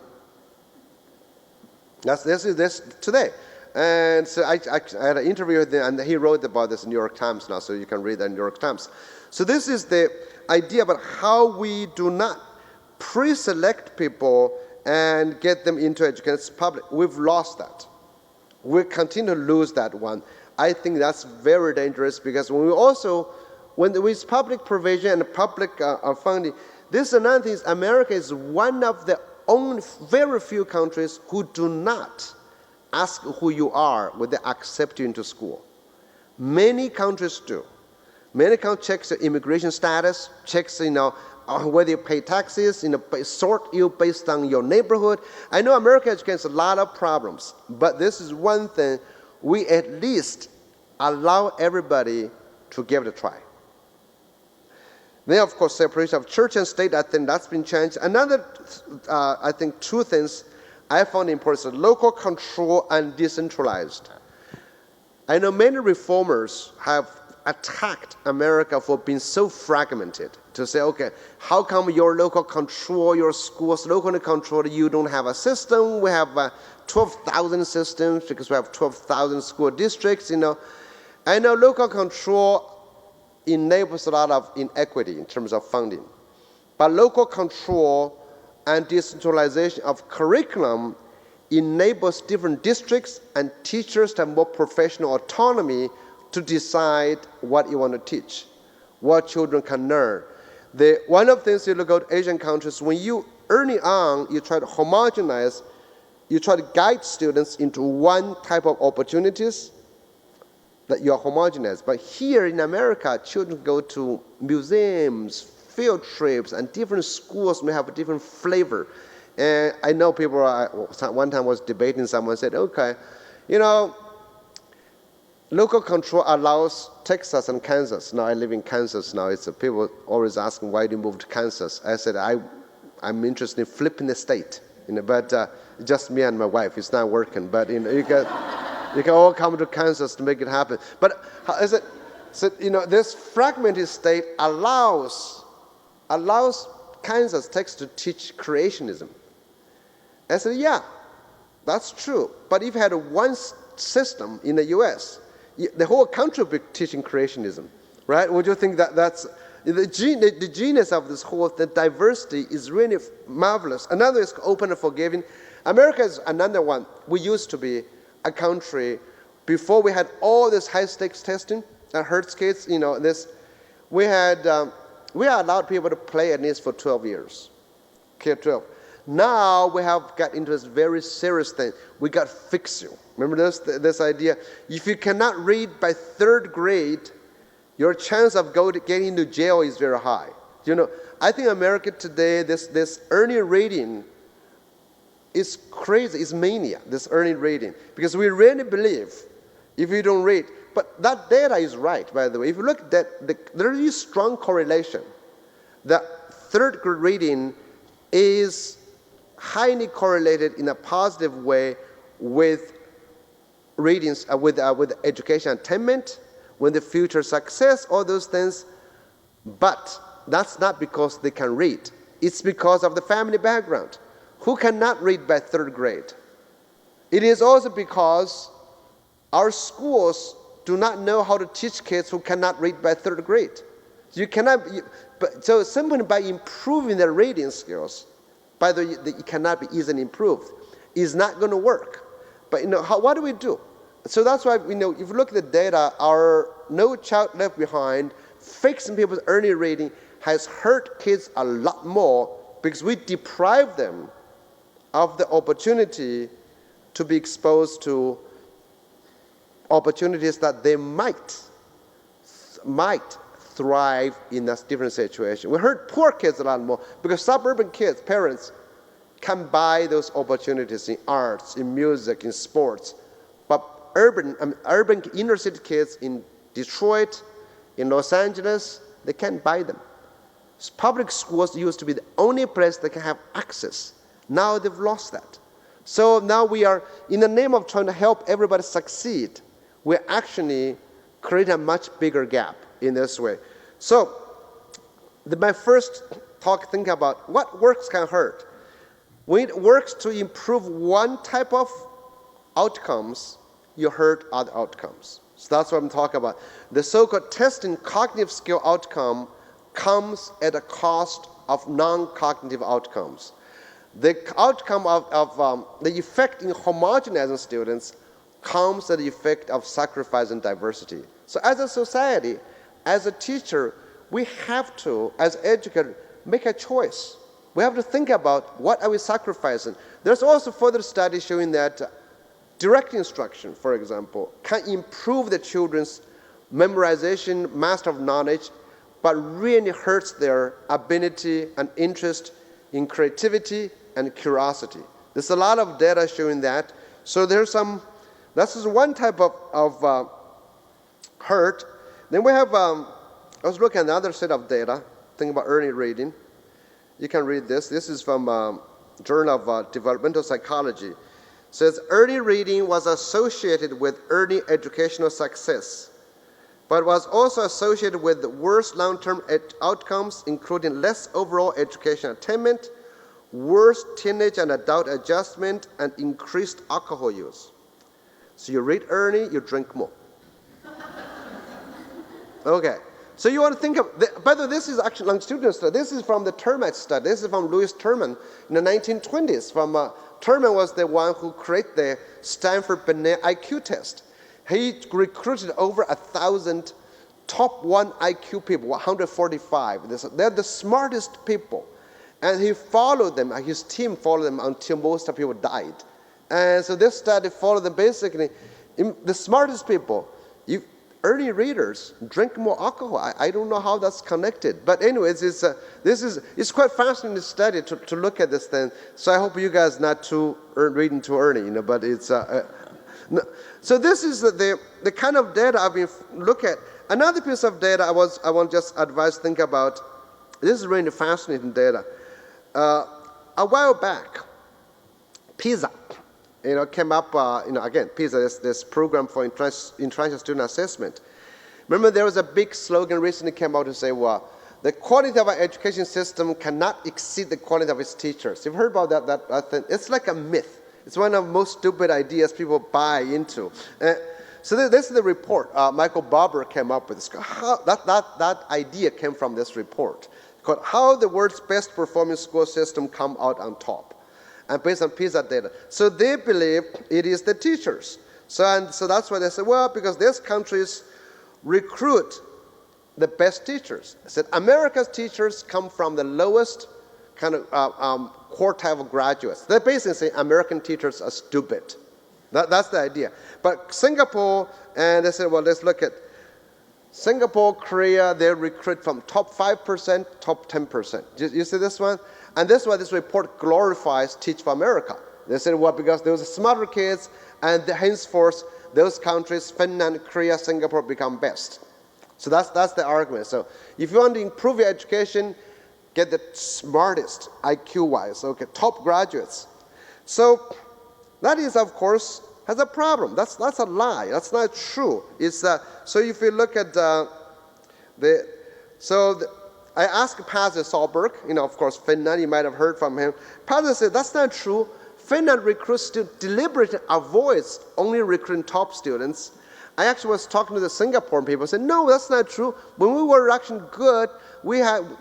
This is today. And so I had an interview with him, and he wrote about this in the New York Times now, so you can read that in the New York Times. So this is the idea about how we do not pre-select people and get them into education. It's public. We've lost that. We continue to lose that one. I think that's very dangerous because when there is public provision and public funding, this is another thing. America is one of the only very few countries who do not ask who you are when they accept you into school. Many countries do. Many countries check your immigration status, checks whether you pay taxes, sort you based on your neighborhood. I know American education has a lot of problems, but this is one thing we at least allow everybody to give it a try. Then, of course, separation of church and state, I think that's been changed. Another, I think, two things I found important: local control and decentralized. I know many reformers have attacked America for being so fragmented, to say, okay, how come your local control, your schools locally controlled, you don't have a system? We have 12,000 systems because we have 12,000 school districts, I know local control enables a lot of inequity in terms of funding. But local control and decentralization of curriculum enables different districts and teachers to have more professional autonomy to decide what you want to teach, what children can learn. One of the things you look at Asian countries, when you early on, you try to homogenize, you try to guide students into one type of opportunities that you are homogenized. But here in America, children go to museums, field trips, and different schools may have a different flavor. And I know people, one time was debating, someone said, okay, local control allows Texas and Kansas. Now I live in Kansas now. People always asking, why do you move to Kansas? I said, I'm interested in flipping the state, but just me and my wife. It's not working, but you can all come to Kansas to make it happen. But I said, this fragmented state allows Kansas, Texas to teach creationism. I said, yeah, that's true. But if you had one system in the U.S., the whole country would be teaching creationism, right? Would you think that's the genius of this whole, the diversity is really marvelous. Another is open and forgiving. America is another one. We used to be a country, before we had all this high-stakes testing that hurts kids, we allowed people to play at least for 12 years, K-12. Now we have got into this very serious thing. We got to fix you. Remember this idea? If you cannot read by 3rd grade, your chance of getting into jail is very high. I think America today, this early reading is crazy. It's mania, this early reading. Because we really believe if you don't read, but that data is right, by the way. If you look at that, there is strong correlation that 3rd grade reading is highly correlated in a positive way with readings, with education attainment, with the future success, all those things. But that's not because they can read. It's because of the family background. Who cannot read by 3rd grade? It is also because our schools do not know how to teach kids who cannot read by 3rd grade. So simply by improving their reading skills, by the way, it cannot be easily improved, is not going to work. But what do we do? So that's why if you look at the data, our No Child Left Behind, fixing people's early reading has hurt kids a lot more because we deprive them of the opportunity to be exposed to opportunities that they might thrive in a different situation. We hurt poor kids a lot more because suburban kids, parents, can buy those opportunities in arts, in music, in sports. But urban inner city kids in Detroit, in Los Angeles, they can't buy them. Public schools used to be the only place they can have access. Now they've lost that. So now we are, in the name of trying to help everybody succeed, we're actually creating a much bigger gap in this way. So my first talk, think about what works can hurt. When it works to improve one type of outcomes, you hurt other outcomes. So that's what I'm talking about. The so-called testing cognitive skill outcome comes at a cost of non-cognitive outcomes. The outcome of the effect in homogenizing students comes at the effect of sacrificing diversity. So as a society, as a teacher, we have to, as educators, make a choice. We have to think about what are we sacrificing. There's also further studies showing that direct instruction, for example, can improve the children's memorization, master of knowledge, but really hurts their ability and interest in creativity and curiosity. There's a lot of data showing that. So this is one type of hurt. Then we have, I was looking at another set of data, thinking about early reading. You can read this. This is from Journal of Developmental Psychology. It says early reading was associated with early educational success, but was also associated with worse long-term outcomes, including less overall education attainment, worse teenage and adult adjustment, and increased alcohol use. So you read early, you drink more. Okay. So you want to think of, by the way, this is actually longitudinal study. This is from the Termite study. This is from Louis Terman in the 1920s. Terman was the one who created the Stanford Binet IQ test. He recruited over 1,000 top 1 IQ people, 145. They're the smartest people. And he followed them, his team followed them until most of the people died. And so this study followed them basically. The smartest people, early readers drink more alcohol. I don't know how that's connected. But anyways, it's quite fascinating study to look at this thing. So I hope you guys not reading too early, but it's... no. So this is the kind of data I've been looking at. Another piece of data I want to just advise, think about. This is really fascinating data. A while back, PISA, came up. Again, PISA is this program for international student assessment. Remember, there was a big slogan recently came out to say, well, the quality of our education system cannot exceed the quality of its teachers. You've heard about that thing. It's like a myth. It's one of the most stupid ideas people buy into. So this is the report Michael Barber came up with. That idea came from this report called How the World's Best Performing School System Come Out on Top, and based on PISA data. So they believe it is the teachers. So that's why they say, well, because these countries recruit the best teachers. I said America's teachers come from the lowest kind of quartile of graduates. They basically say American teachers are stupid. That's the idea. But Singapore, and they said, well, let's look at Singapore, Korea, they recruit from top 5%, top 10%. You see this one? And this is why this report glorifies Teach for America. They said, well, because those smarter kids, and henceforth, those countries, Finland, Korea, Singapore, become best. So that's the argument. So if you want to improve your education, get the smartest IQ-wise, okay, top graduates. So that is, of course, has a problem. That's a lie. That's not true. So if you look at I asked Pastor Solberg, of course, Finland, you might have heard from him. Pastor said, that's not true. Finland recruits deliberately avoids only recruiting top students. I actually was talking to the Singaporean people. Said, no, that's not true. When we were actually good,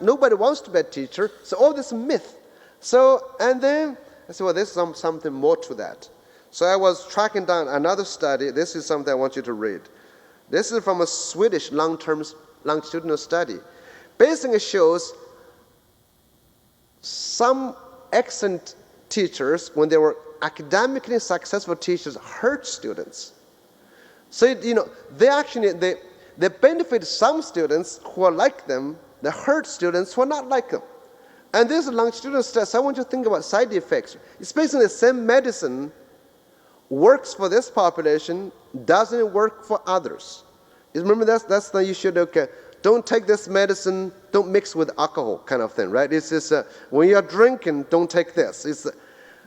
nobody wants to be a teacher. So all this myth. And then I said, well, there's something more to that. So I was tracking down another study. This is something I want you to read. This is from a Swedish longitudinal study. Basically shows some excellent teachers, when they were academically successful teachers, hurt students. So, they benefit some students who are like them, they hurt students who are not like them. And this is longitudinal study. So I want you to think about side effects. It's basically the same medicine works for this population, doesn't work for others. Remember, that's the issue. Okay, don't take this medicine, don't mix with alcohol kind of thing, right? It's just, when you're drinking, don't take this.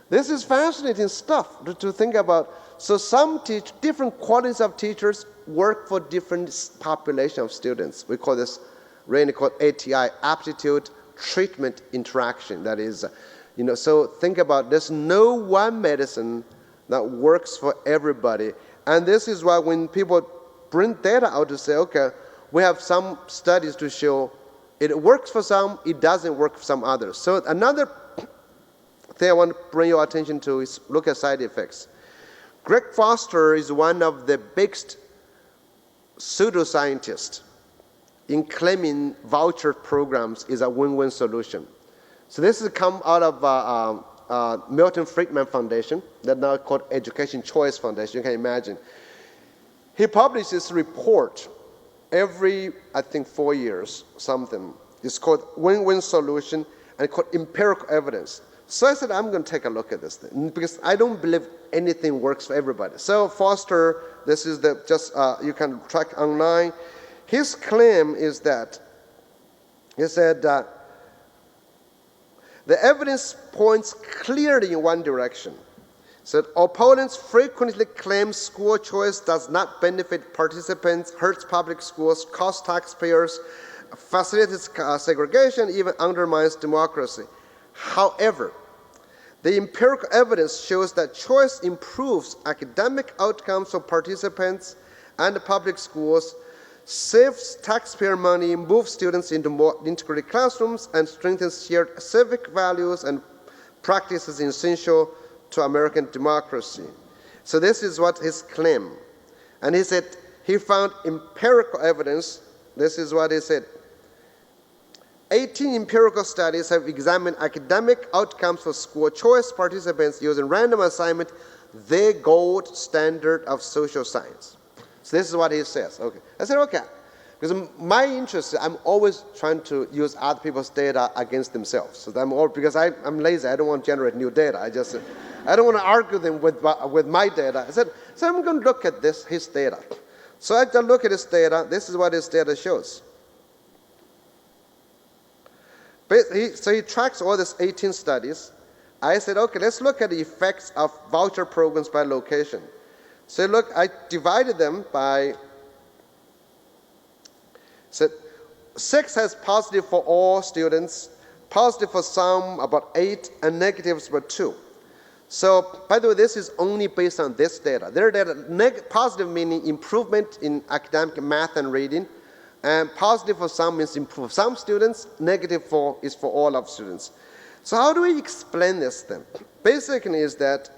This is fascinating stuff to think about. So some different qualities of teachers work for different population of students. We call this really called ATI, aptitude, treatment, interaction. That is, so think about there's no one medicine that works for everybody. And this is why when people bring data out to say, okay, we have some studies to show it works for some, it doesn't work for some others. So another thing I want to bring your attention to is look at side effects. Greg Foster is one of the biggest pseudoscientists in claiming voucher programs is a win-win solution. So this has come out of Milton Friedman Foundation, that now called Education Choice Foundation, you can imagine. He publishes this report every, I think, 4 years, something. It's called Win-Win Solution, and it's called Empirical Evidence. So I said, I'm going to take a look at this thing, because I don't believe anything works for everybody. So Foster, this is you can track online. His claim is that, he said, the evidence points clearly in one direction. Said opponents frequently claim school choice does not benefit participants, hurts public schools, costs taxpayers, facilitates segregation, even undermines democracy. However, the empirical evidence shows that choice improves academic outcomes for participants and the public schools, saves taxpayer money, moves students into more integrated classrooms, and strengthens shared civic values and practices essential to American democracy. So this is what his claim. And he said he found empirical evidence. This is what he said. 18 empirical studies have examined academic outcomes for school choice participants using random assignment, the gold standard of social science. So this is what he says. Okay. I said, okay. Because my interest, I'm always trying to use other people's data against themselves. So because I'm lazy, I don't want to generate new data. I don't want to argue them with my data. I said, so I'm going to look at his data. So I look at his data. This is what his data shows. So he tracks all these 18 studies. I said, okay, let's look at the effects of voucher programs by location. So look, I divided them by, so 6 has positive for all students, positive for some, about 8, and negatives for 2. So, by the way, this is only based on this data. Their data, positive meaning improvement in academic math and reading, and positive for some means improve some students, negative is for all of students. So how do we explain this then? Basically is that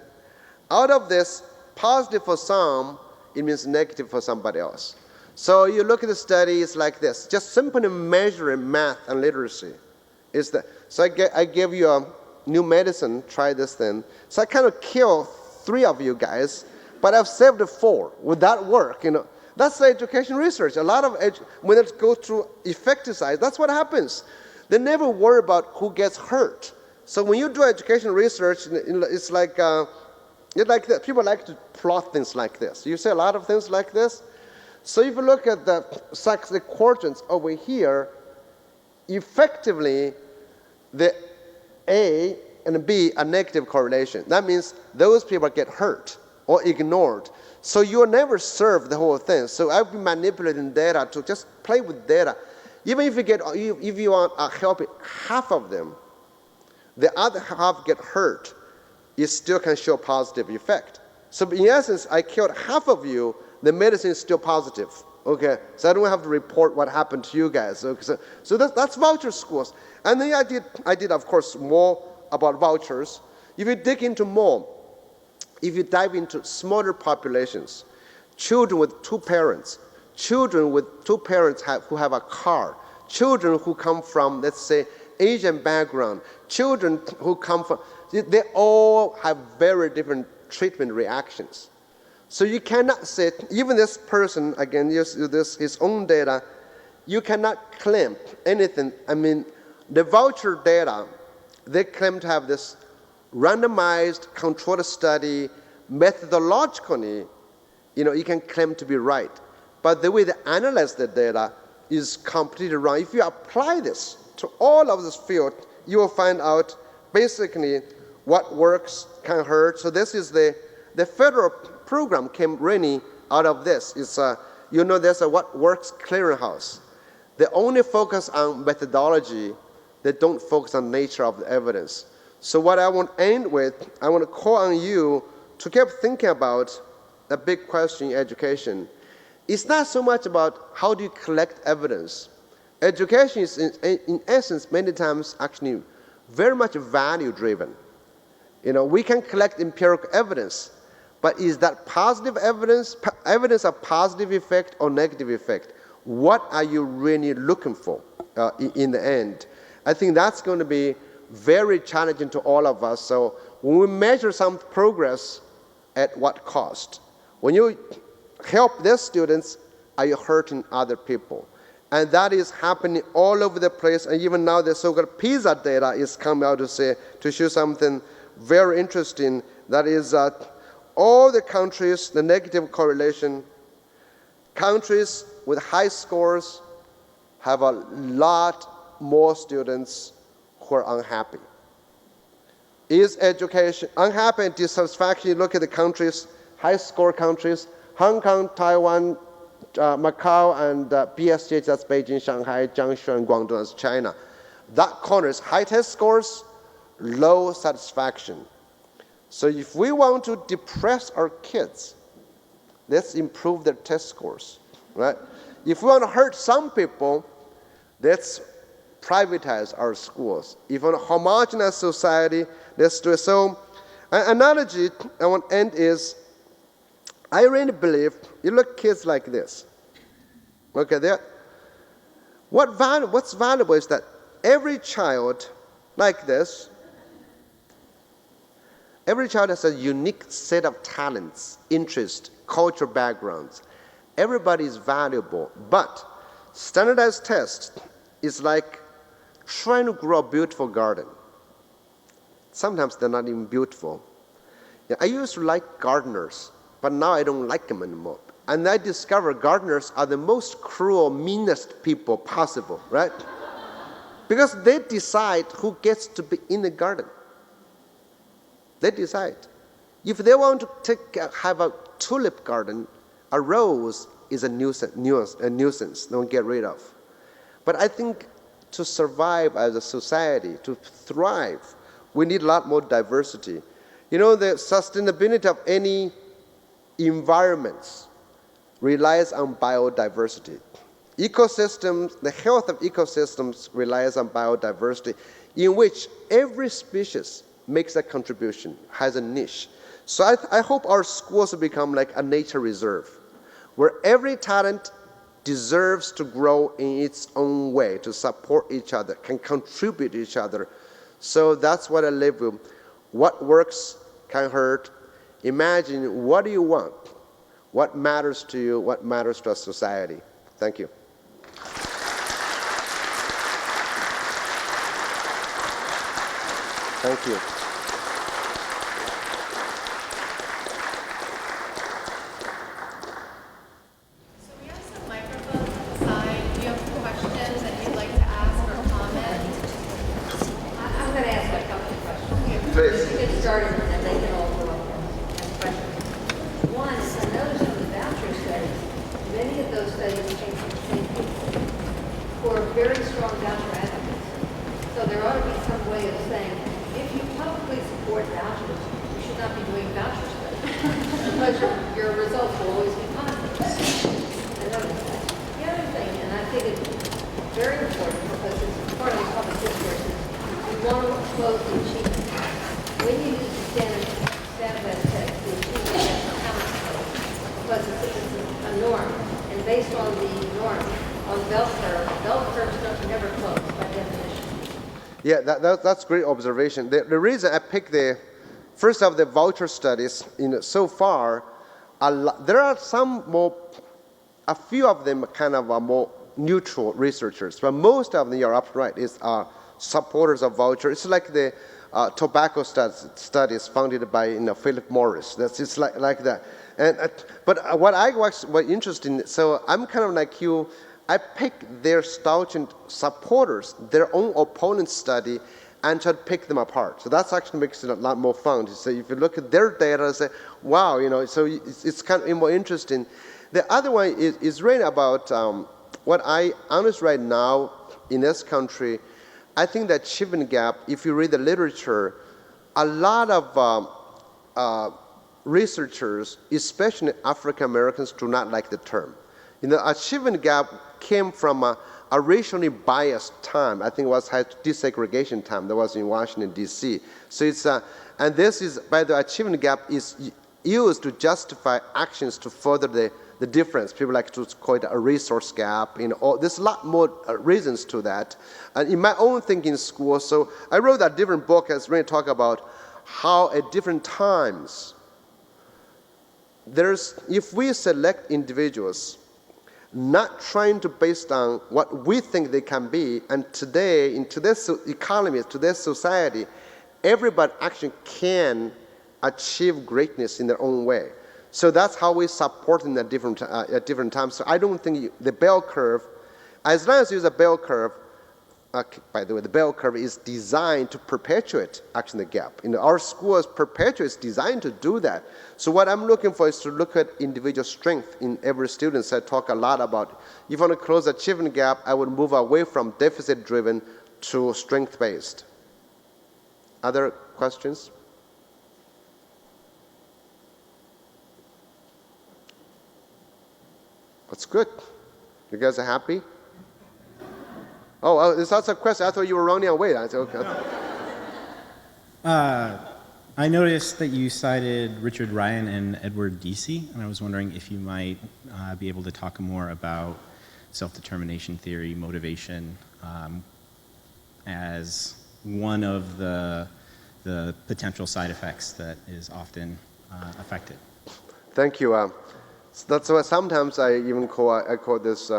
out of this positive for some, it means negative for somebody else. So you look at the study, it's like this. Just simply measuring math and literacy. So I gave you a new medicine, try this then. So I kind of killed 3 of you guys, but I've saved 4. Would that work? That's the education research. A lot of when it goes through effective side, that's what happens. They never worry about who gets hurt. So when you do education research, it's like that. People like to plot things like this. You see a lot of things like this. So if you look at the quadrants over here, effectively, the A and B are negative correlation. That means those people get hurt or ignored. So you'll never serve the whole thing. So I've been manipulating data to just play with data. Even if you are helping half of them, the other half get hurt, it still can show positive effect. So in essence, I killed half of you, the medicine is still positive. Okay, so I don't have to report what happened to you guys. Okay, so that's voucher schools. And then I did of course more about vouchers. If you dig into more, if you dive into smaller populations, children with 2 parents, children with 2 parents who have a car, children who come from, let's say, Asian background, children who come from, they all have very different treatment reactions. So you cannot say, even this person, again, uses his own data, you cannot claim anything. I mean, the voucher data, they claim to have this randomized controlled study, methodologically, you can claim to be right. But the way they analyze the data is completely wrong. If you apply this to all of this field, you will find out basically what works can hurt. So this is the federal program came really out of this. It's there's a what works clearinghouse. They only focus on methodology. They don't focus on nature of the evidence. So what I want to end with, I want to call on you to keep thinking about the big question in education. It's not so much about how do you collect evidence. Education is, in essence, many times actually very much value-driven. We can collect empirical evidence, but is that positive evidence of positive effect or negative effect? What are you really looking for in the end? I think that's going to be very challenging to all of us. So when we measure some progress, at what cost? When you help these students, are you hurting other people? And that is happening all over the place. And even now the so-called PISA data is coming out to show something very interesting. That is all the countries, the negative correlation, countries with high scores have a lot more students who are unhappy. Is education unhappy and dissatisfaction? You look at the countries, high score countries, Hong Kong, Taiwan, Macau, and BSJ, that's Beijing, Shanghai, Jiangsu, and Guangdong, that's China. That corner is high test scores, low satisfaction. So if we want to depress our kids, let's improve their test scores, right? If we want to hurt some people, let's privatize our schools. If we want to homogenize society, let's do it. So an analogy I want to end is, I really believe, you look kids like this. Okay, what's valuable is that every child like this, every child has a unique set of talents, interests, cultural backgrounds. Everybody is valuable, but standardized test is like trying to grow a beautiful garden. Sometimes they're not even beautiful. Yeah, I used to like gardeners, but now I don't like them anymore. And I discovered gardeners are the most cruel, meanest people possible, right? Because they decide who gets to be in the garden. They decide. If they want to have a tulip garden, a rose is a nuisance, don't get rid of. But I think to survive as a society, to thrive, we need a lot more diversity. You know, the sustainability of any environments relies on biodiversity. Ecosystems, the health of ecosystems relies on biodiversity, in which every species makes a contribution, has a niche. So I hope our schools will become like a nature reserve, where every talent deserves to grow in its own way, to support each other, can contribute to each other. So that's what I live with. What works can hurt. Imagine, what do you want? What matters to you? What matters to a society? Thank you. Thank you. So we have some microphones on the side. Do you have questions that you'd like to ask or comment? I'm going to ask a couple of questions. Please. To get started, and they can all go up and ask questions. One is, I noticed in the voucher studies, many of those studies came from the same people who are very strong voucher advocates. So there ought to be some way of saying, if you publicly support vouchers, you should not be doing voucher studies, because your results will always be positive. I noticed that. The other thing, and I think it's very important because it's part of the public discourse, is we want to close the achievement. When you use the standardized test, the achievement has to count because it's a norm. And based on the norm, on bell curves don't never close by definition. Yeah, that's great observation. The reason I picked first of the voucher studies, so far, there are a few of them kind of are more neutral researchers, but most of them, you're right, are supporters of voucher. It's like the tobacco studies founded by Philip Morris. It's like that. But what I was interested in, so I'm kind of like you. I picked their staunch supporters, their own opponents study, and try to pick them apart. So that actually makes it a lot more fun. So if you look at their data and say, wow, so it's kind of more interesting. The other one is really about what I honest right now in this country. I think the achievement gap, if you read the literature, a lot of researchers, especially African Americans, do not like the term. Achievement gap came from a racially biased time. I think it was desegregation time. That was in Washington, D.C. So it's, and this is, by the achievement gap is used to justify actions to further the difference. People like to call it a resource gap. There's a lot more reasons to that. And in my own thinking in school, so I wrote a different book that's really talk about how at different times, if we select individuals, not trying to based on what we think they can be, and today, in today's economy, today's society, everybody actually can achieve greatness in their own way. So that's how we support them at different times. So I don't think the bell curve, as long as you use a bell curve, by the way, the bell curve is designed to perpetuate actually the gap. Our schools perpetuates designed to do that. So what I'm looking for is to look at individual strength in every student. So I talk a lot about, if you want to close the achievement gap, I would move away from deficit-driven to strength-based. Other questions? That's good. You guys are happy? Oh, there's also a question. I thought you were running away. I said, okay. I'm I noticed that you cited Richard Ryan and Edward Deci, and I was wondering if you might be able to talk more about self-determination theory, motivation, as one of the potential side effects that is often affected. Thank you. So that's why sometimes I even call this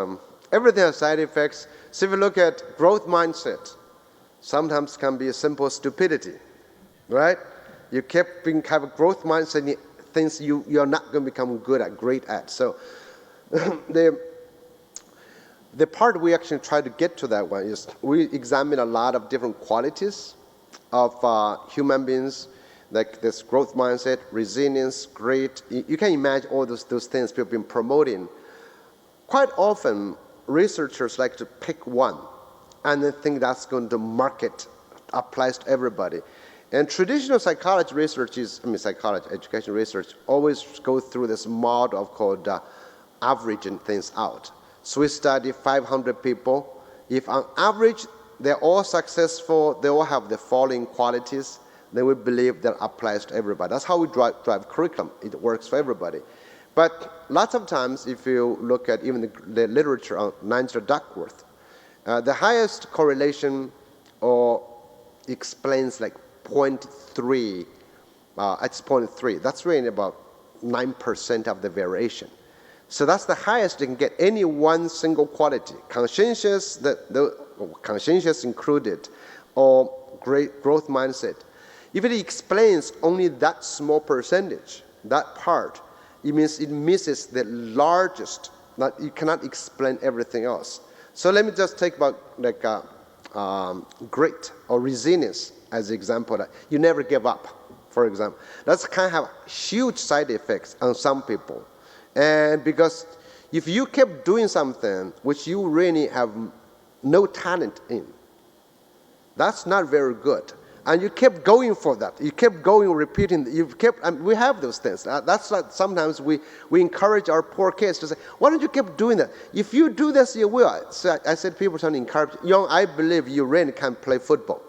everything has side effects. So if you look at growth mindset, sometimes can be a simple stupidity, right? You keep have a growth mindset, things you're not going to become great at. So the part we actually try to get to that one is we examine a lot of different qualities of human beings, like this growth mindset, resilience, grit. You can imagine all those things people have been promoting. Quite often, researchers like to pick one and then think that's going to market, applies to everybody. And traditional psychology research psychology, education research, always goes through this model called averaging things out. So we study 500 people. If on average they're all successful, they all have the following qualities, then we believe that applies to everybody. That's how we drive curriculum. It works for everybody. But lots of times, if you look at even the literature on Nigel Duckworth, the highest correlation or explains like 0.3, it's 0.3. That's really about 9% of the variation. So that's the highest you can get any one single quality, conscientious included, or great growth mindset. If it explains only that small percentage, that part, it means it misses the largest. You cannot explain everything else. So let me just take about like grit or resilience as an example. That you never give up, for example. That's kind of have huge side effects on some people. And because if you keep doing something which you really have no talent in, that's not very good. And you kept going for that. You kept going, repeating. We have those things. That's like sometimes we encourage our poor kids to say, why don't you keep doing that? If you do this, you will. So I said, people trying to encourage, Young, I believe you really can play football.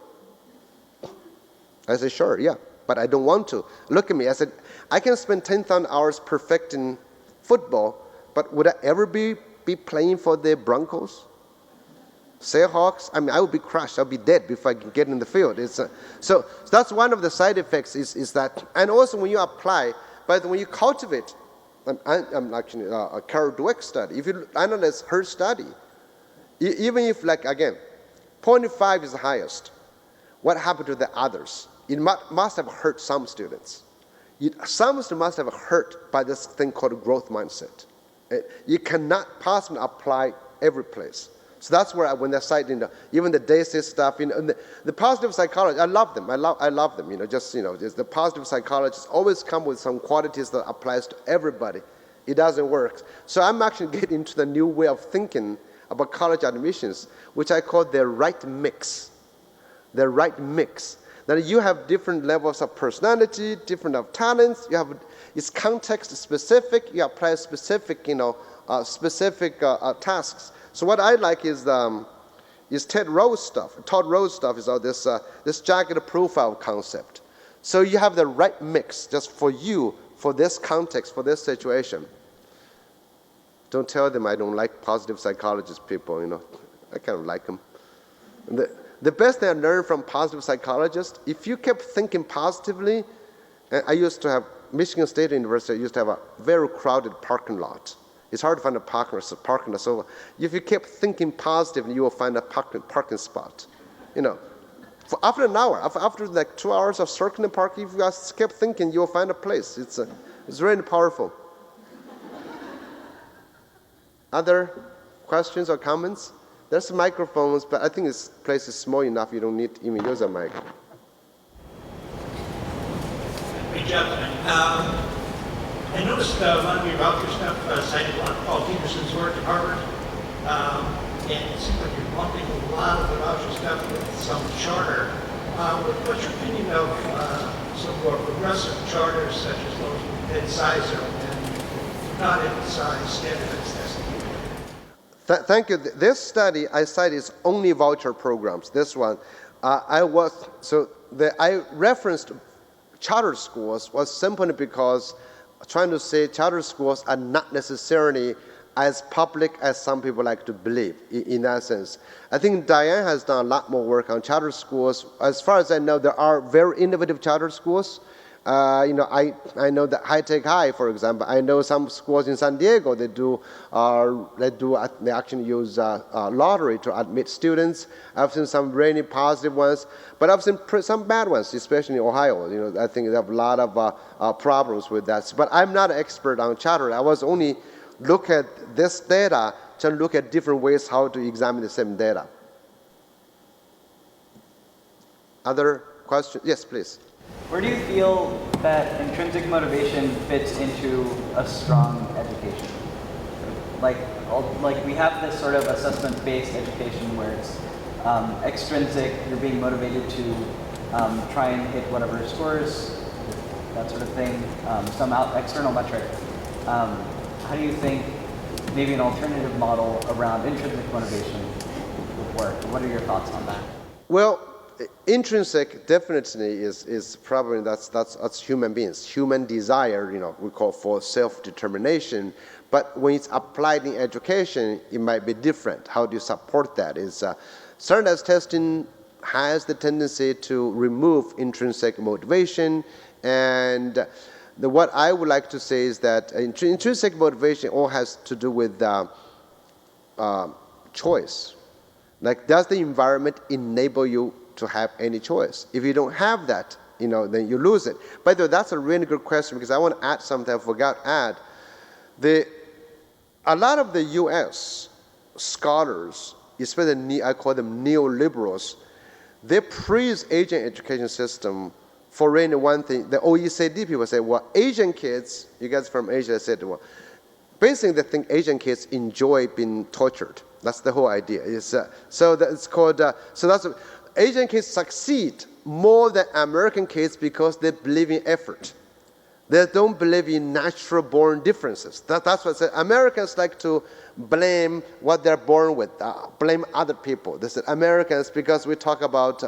I said, sure, yeah, but I don't want to. Look at me. I said, I can spend 10,000 hours perfecting football, but would I ever be playing for the Broncos? Seahawks, I would be crushed. I'll be dead before I can get in the field. So that's one of the side effects is that. And also when you apply, but when you cultivate, I'm actually a Carol Dweck's study. If you analyze her study, even if, like, again, 0.5 is the highest, what happened to the others? It must have hurt some students. Some students must have hurt by this thing called growth mindset. You cannot possibly apply every place. So that's where when they're citing even the Deci stuff, the positive psychology, I love them. I love them. The positive psychologists always come with some qualities that applies to everybody. It doesn't work. So I'm actually getting into the new way of thinking about college admissions, which I call the right mix. The right mix. That you have different levels of personality, different of talents. It's context specific. You apply specific, tasks. So what I like is Todd Rose stuff is all this jagged profile concept. So you have the right mix just for you, for this context, for this situation. Don't tell them I don't like positive psychologist people. I kind of like them. The best thing I learned from positive psychologists, if you kept thinking positively, I used to have Michigan State University used to have a very crowded parking lot. It's hard to find a parking lot. So if you keep thinking positive, you will find a parking spot. For after an hour, after like 2 hours of circling parking, if you guys kept thinking, you will find a place. It's really powerful. Other questions or comments? There's microphones, but I think this place is small enough you don't need to even use a mic. Hey, Jeff. I noticed one of your voucher stuff cited one of Paul Peterson's work at Harvard, and it seems like you're lumping a lot of the voucher stuff with some charter. What's your opinion of some more progressive charters, such as those with mid-sizer and not emphasize standardized testing? Thank you. This study I cited is only voucher programs. This one, I referenced charter schools was simply because trying to say charter schools are not necessarily as public as some people like to believe in that sense. I think Diane has done a lot more work on charter schools. As far as I know, there are very innovative charter schools. I know that High Tech High, for example. I know some schools in San Diego they actually use lottery to admit students. I've seen some really positive ones, but I've seen some bad ones, especially in Ohio. I think they have a lot of problems with that. But I'm not an expert on charter. I was only look at this data to look at different ways how to examine the same data. Other questions? Yes, please. Where do you feel that intrinsic motivation fits into a strong education? Like we have this sort of assessment-based education where it's extrinsic, you're being motivated to try and hit whatever scores, that sort of thing, some external metric. How do you think maybe an alternative model around intrinsic motivation would work? What are your thoughts on that? Well, intrinsic definitely is probably that's human beings, human desire, we call for self-determination. But when it's applied in education, it might be different. How do you support that? Standardized testing has the tendency to remove intrinsic motivation, and what I would like to say is that intrinsic motivation all has to do with choice. Like, does the environment enable you to have any choice? If you don't have that, then you lose it. By the way, that's a really good question because I want to add something I forgot to add. A lot of the U.S. scholars, especially I call them neoliberals, they praise Asian education system for really one thing. The OECD people say, well, Asian kids, you guys from Asia said, well, basically they think Asian kids enjoy being tortured. That's the whole idea. Asian kids succeed more than American kids because they believe in effort. They don't believe in natural born differences. That's what I said. Americans like to blame what they're born with, blame other people. They said Americans, because we talk about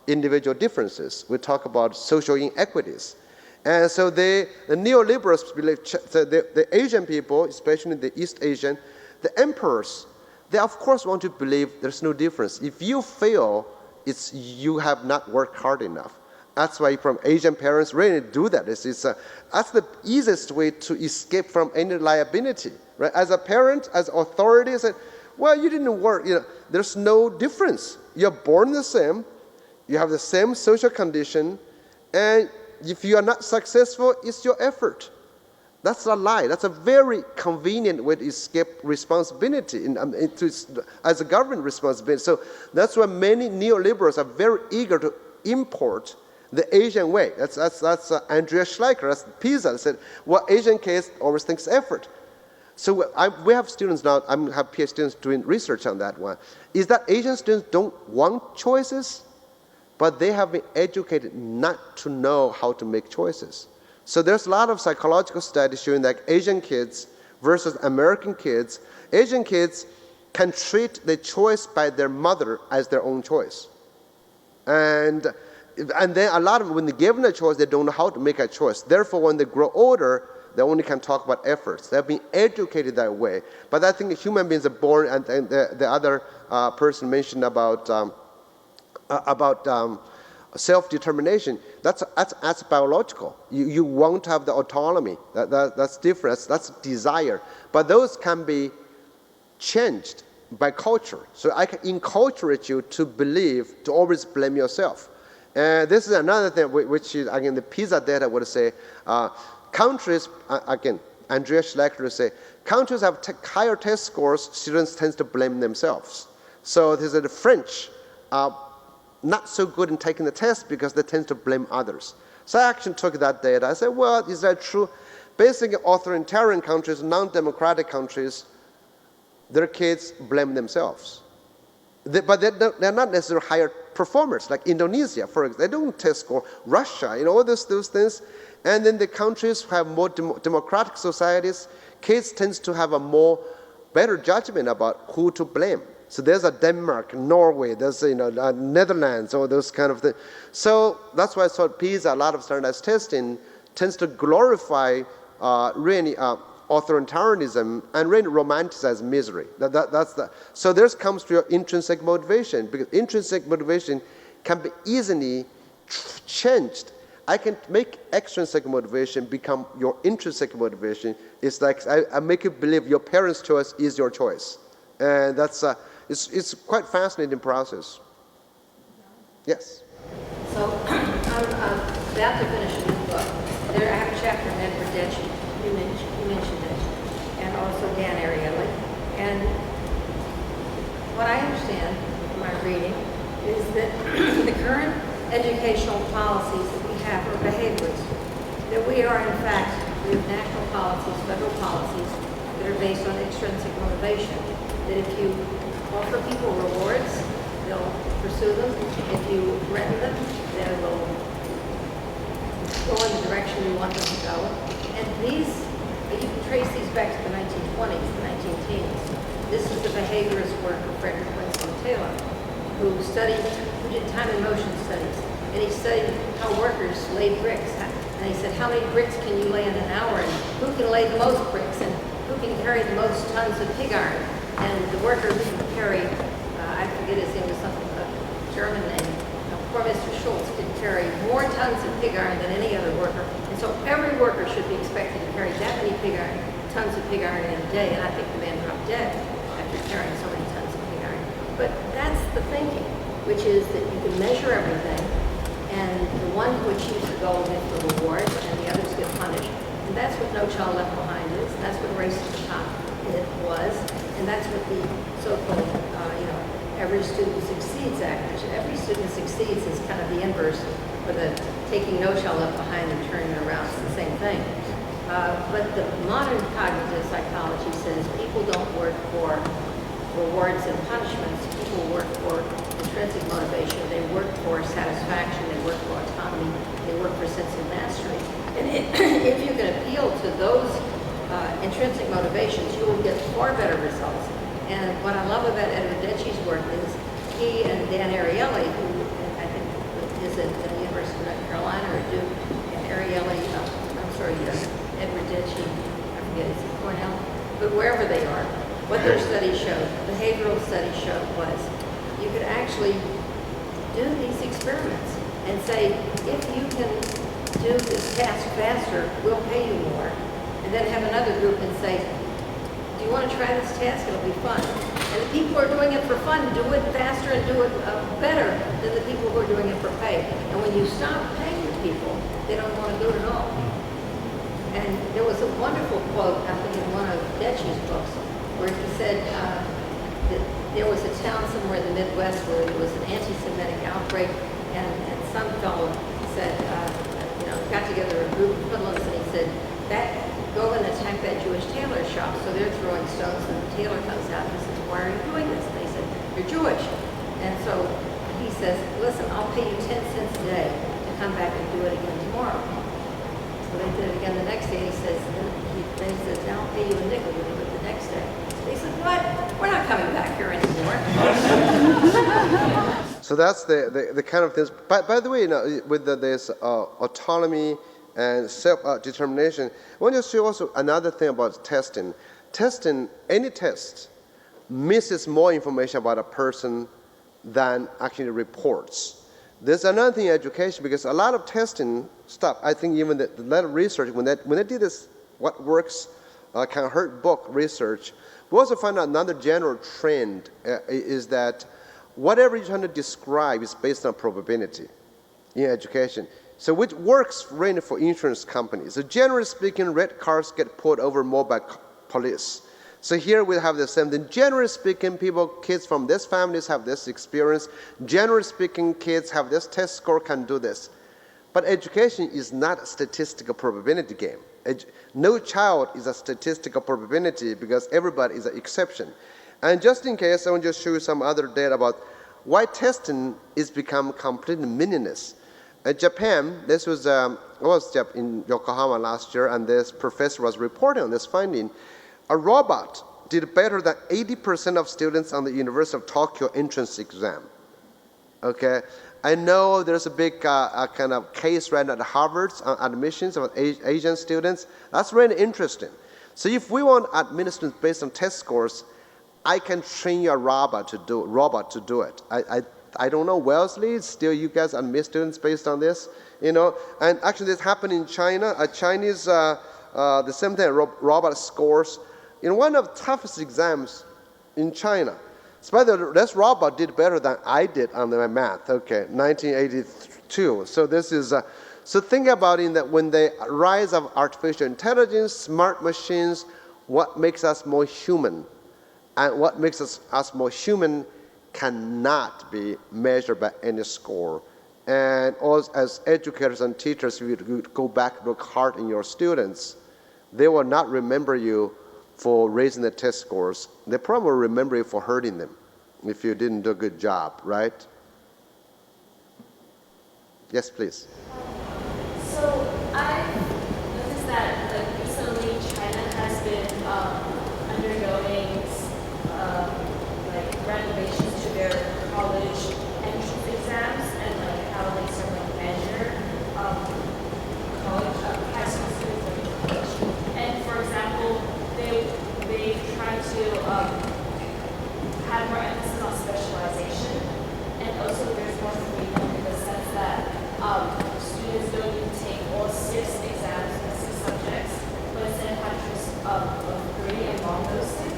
individual differences, we talk about social inequities. And so the neoliberals believe, the Asian people, especially the East Asian, the emperors, they of course want to believe there's no difference. If you fail, you have not worked hard enough. That's why from Asian parents really do that. That's the easiest way to escape from any liability. Right? As a parent, as authority, say, well, you didn't work. There's no difference. You're born the same. You have the same social condition. And if you are not successful, it's your effort. That's a lie. That's a very convenient way to escape responsibility as a government responsibility. So that's why many neoliberals are very eager to import the Asian way. That's Andrea Schleicher, that's PISA, said, well, Asian kids always thinks effort. So we have students now, I have PhD students doing research on that one. Is that Asian students don't want choices, but they have been educated not to know how to make choices. So there's a lot of psychological studies showing that Asian kids versus American kids, Asian kids can treat the choice by their mother as their own choice. And then a lot of them, when they're given a choice, they don't know how to make a choice. Therefore, when they grow older, they only can talk about efforts. They've been educated that way. But I think human beings are born, and the other person mentioned about self-determination. That's biological. You want to have the autonomy. That's different. That's desire. But those can be changed by culture. So I can enculturate you to believe, to always blame yourself. And this is another thing which is, again, the PISA data would say, countries, again, Andrea Schleicher would say, countries have higher test scores, students tend to blame themselves. So there's the French not so good in taking the test because they tend to blame others. So I actually took that data. I said, well, is that true? Basically, authoritarian countries, non-democratic countries, their kids blame themselves. But they're not necessarily higher performers, like Indonesia, for example. They don't test score. Russia, all those things. And then the countries who have more democratic societies, kids tend to have a better judgment about who to blame. So there's a Denmark, Norway, there's Netherlands, or those kind of things. So that's why I thought PISA, a lot of standardized testing, tends to glorify really authoritarianism and really romanticize misery. So this comes to your intrinsic motivation, because intrinsic motivation can be easily changed. I can make extrinsic motivation become your intrinsic motivation. It's like I make you believe your parents' choice is your choice. And that's it's quite fascinating process. Yes? So I'm about to finish a new book. There I have a chapter on Edward Detchy. You mentioned it. And also Dan Ariely. And what I understand from my reading is that the current educational policies that we have are behaviorist. That we are, in fact, we have national policies, federal policies, that are based on extrinsic motivation. That if you offer people rewards, they'll pursue them. If you threaten them, they will go in the direction you want them to go. And these, you can trace these back to the 1920s, the 19-teens. This is the behaviorist work of Frederick Winslow Taylor, who did time and motion studies. And he studied how workers laid bricks. And he said, how many bricks can you lay in an hour? And who can lay the most bricks? And who can carry the most tons of pig iron? And the worker who could carry, I forget his name, was something, a German name. Poor Mr. Schultz could carry more tons of pig iron than any other worker. And so every worker should be expected to carry that many tons of pig iron in a day. And I think the man dropped dead after carrying so many tons of pig iron. But that's the thinking, which is that you can measure everything, and the one who achieves the goal gets the reward, and the others get punished. And that's what No Child Left Behind is. And that's what Race to the Top it was. And that's what the so-called, Every Student Succeeds Act, which Every Student Succeeds is kind of the inverse for the taking No Child Left Behind and turning it around. It's the same thing. But the modern cognitive psychology says people don't work for rewards and punishments. People work for intrinsic motivation. They work for satisfaction. They work for autonomy. They work for sense of mastery. And if you can appeal to those intrinsic motivations, you will get far better results. And what I love about Edward Detchy's work is he and Dan Ariely, who I think is at the University of North Carolina or Duke, and Edward Detchy, I forget, is it Cornell? But wherever they are, what their study showed, behavioral study showed was you could actually do these experiments and say, if you can do this task faster, we'll pay you more. And then have another group and say, do you want to try this task? It'll be fun. And the people who are doing it for fun do it faster and do it better than the people who are doing it for pay. And when you stop paying the people, they don't want to do it at all. And there was a wonderful quote, I think, in one of Detchy's books, where he said that there was a town somewhere in the Midwest where there was an anti-Semitic outbreak, and some fellow said, got together a group of hoodlums, and he said, go and attack that Jewish tailor shop. So they're throwing stones, and the tailor comes out and says, why are you doing this? And they said, you're Jewish. And so he says, listen, I'll pay you 10 cents a day to come back and do it again tomorrow. So they did it again the next day. He says, then he says, now I'll pay you a nickel to do it the next day. They said, what? We're not coming back here anymore. So that's the kind of things. By the way, with this autonomy and self-determination, I want to show also another thing about testing. Testing, any test, misses more information about a person than actually reports. There's another thing in education, because a lot of testing stuff, I think even the level of research, when they did this, what works can hurt book research, we also find out another general trend is that whatever you're trying to describe is based on probability in education. So which works really for insurance companies. So generally speaking, red cars get pulled over more by police. So here we have the same thing. Generally speaking, kids from these families have this experience. Generally speaking, kids have this test score, can do this. But education is not a statistical probability game. No child is a statistical probability, because everybody is an exception. And just in case, I want to just show you some other data about why testing is become completely meaningless. In Japan, this was I was in Yokohama last year, and this professor was reporting on this finding. A robot did better than 80% of students on the University of Tokyo entrance exam. Okay, I know there's a big kind of case right now at Harvard's on admissions of Asian students. That's really interesting. So if we want admissions based on test scores, I can train your robot to do it. I don't know, Wellesley, still you guys admit students based on this, and actually this happened in China. A Chinese, the same thing, robot scores in one of the toughest exams in China. So by the way, this robot did better than I did on my math, 1982. So this is, so think about it that when the rise of artificial intelligence, smart machines, what makes us more human? And what makes us more human cannot be measured by any score. And also, as educators and teachers, if you go back, look hard in your students, they will not remember you for raising the test scores. They probably will remember you for hurting them if you didn't do a good job, right? Yes, please. So I've noticed that recently China has been undergoing renovations to their college entrance exams and how they sort of measure college high school students going to college. And for example, they try to have more emphasis on specialization, and also there's more freedom in the sense that students don't need to take all 6 exams and 6 subjects, but instead have just 3 among those 6.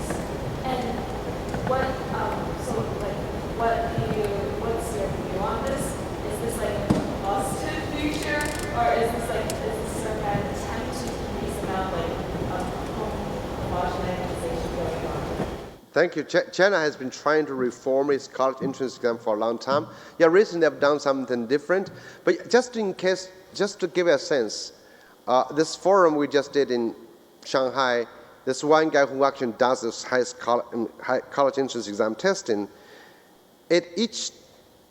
And what's your view on this? Is this like a positive future, or is this some kind of attempt to increase the amount of homogenization going on? Thank you. China has been trying to reform its college entrance exam for a long time. Yeah, recently they've done something different. But just in case, just to give you a sense, this forum we just did in Shanghai, this one guy who actually does this college entrance exam testing, each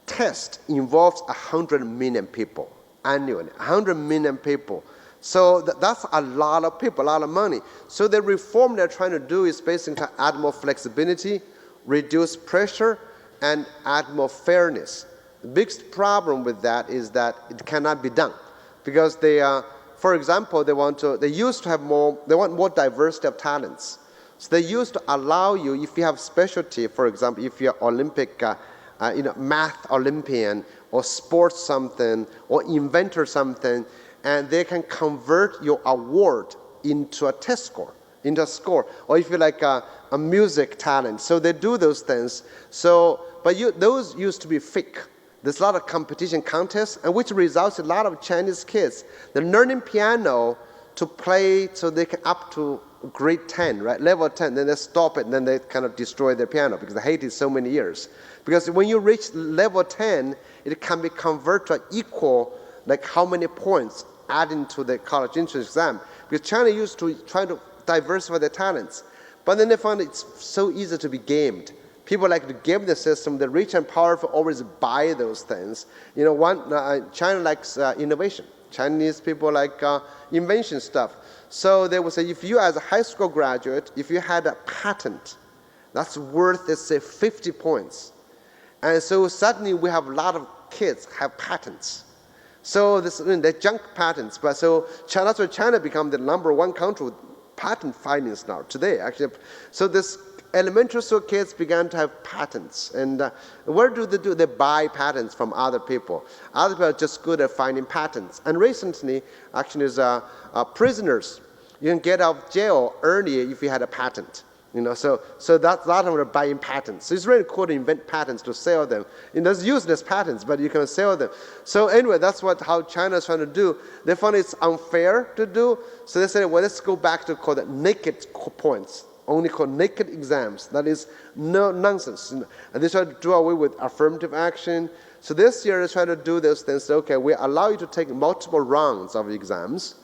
test involves 100 million people annually, 100 million people. So that's a lot of people, a lot of money. So the reform they're trying to do is basically to add more flexibility, reduce pressure, and add more fairness. The biggest problem with that is that it cannot be done because for example, they want more diversity of talents. So they used to allow you, if you have specialty, for example, if you're Olympic, math Olympian, or sports something, or inventor something, and they can convert your award into a test score, into a score. Or if you're like a music talent, so they do those things. So, but those used to be fake. There's a lot of competition contests, and which results in a lot of Chinese kids. They're learning piano to play so they can up to grade 10, right? Level 10, then they stop it, and then they kind of destroy their piano because they hate it so many years. Because when you reach level 10, it can be converted to equal, like how many points adding to the college entrance exam. Because China used to try to diversify their talents. But then they found it's so easy to be gamed. People like to game the system. The rich and powerful always buy those things. China likes innovation. Chinese people like invention stuff. So they would say, if you as a high school graduate, if you had a patent, that's worth, let's say, 50 points. And so suddenly we have a lot of kids have patents. So they're junk patents. But so China become the #1 country with patent filings now today. Actually, so this elementary school kids began to have patents. And what do? They buy patents from other people. Other people are just good at finding patents. And recently, actually, there's prisoners. You can get out of jail early if you had a patent. So that's a lot of them are buying patents. So it's really cool to invent patents to sell them. There's useless patents, but you can sell them. So anyway, that's how China is trying to do. They found it's unfair to do. So they said, well, let's go back to call it naked points. Only called naked exams. That is no nonsense. And they try to do away with affirmative action. So this year they try to do those things. Okay, we allow you to take multiple rounds of exams,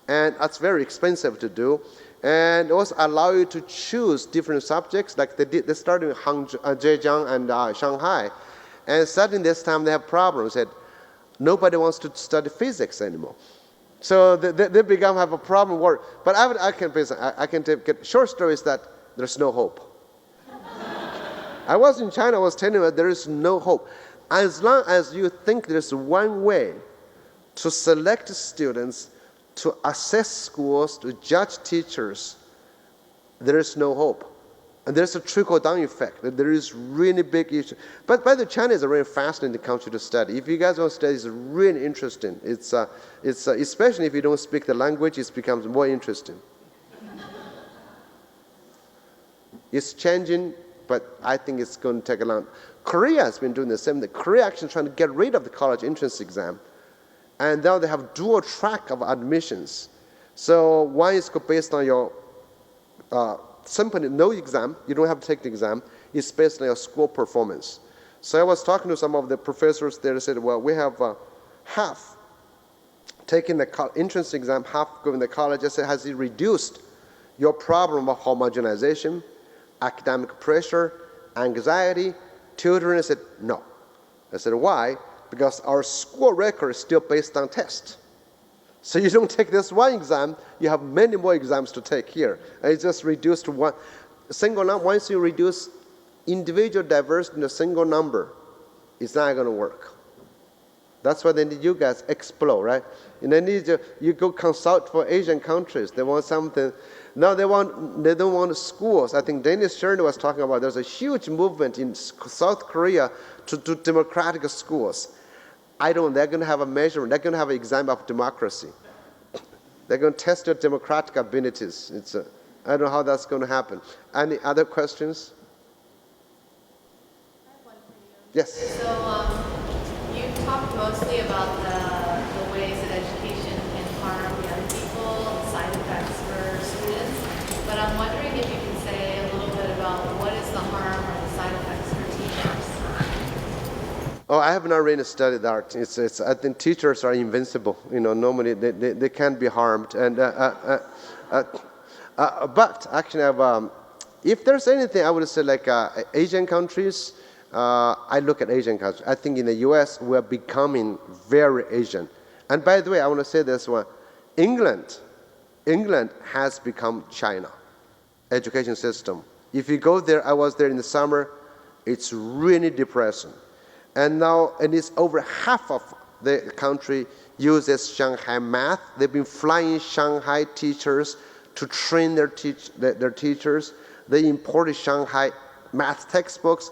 and that's very expensive to do. And also allow you to choose different subjects, like they started in Zhejiang and Shanghai. And suddenly this time they have problems that nobody wants to study physics anymore. So they have a problem. But I can get short stories that there's no hope. I was in China, I was telling you there is no hope. As long as you think there's one way to select students, to assess schools, to judge teachers, there is no hope. And there's a trickle-down effect. There is really big issue. But by the way, China is a really fascinating country to study. If you guys want to study, it's really interesting. It's especially if you don't speak the language, it becomes more interesting. It's changing, but I think it's going to take a long. Korea has been doing the same thing. Korea actually trying to get rid of the college entrance exam, and now they have dual track of admissions. So one is based on your simply no exam. You don't have to take the exam. It's based on your school performance. So I was talking to some of the professors there. They said, well, we have half taking the entrance exam, half going to college. I said, has it reduced your problem of homogenization, academic pressure, anxiety, tutoring? I said, no. I said, why? Because our school record is still based on tests. So you don't take this one exam, you have many more exams to take here. And it's just reduced to one single number. Once you reduce individual diversity in a single number, it's not going to work. That's why they need you guys explore, right? And they need you go consult for Asian countries. They want something. Now they don't want schools. I think Dennis Stern was talking about there's a huge movement in South Korea to do democratic schools. They're going to have a measurement. They're going to have an exam of democracy. They're going to test your democratic abilities. I don't know how that's going to happen. Any other questions? I have one for you. Yes. So you talked mostly about the ways that education can harm young people, side effects for students. But I'm wondering if you can say a little bit about what is the harm or the side effects for teachers. Oh, I have not really studied art. I think teachers are invincible. Normally they can't be harmed. And but actually, if there's anything, I would say like Asian countries. I look at Asian countries. I think in the U.S. we're becoming very Asian. And by the way, I want to say this one: England has become China. Education system. If you go there, I was there in the summer. It's really depressing. And it's over half of the country uses Shanghai math. They've been flying Shanghai teachers to train their teachers. They imported Shanghai math textbooks.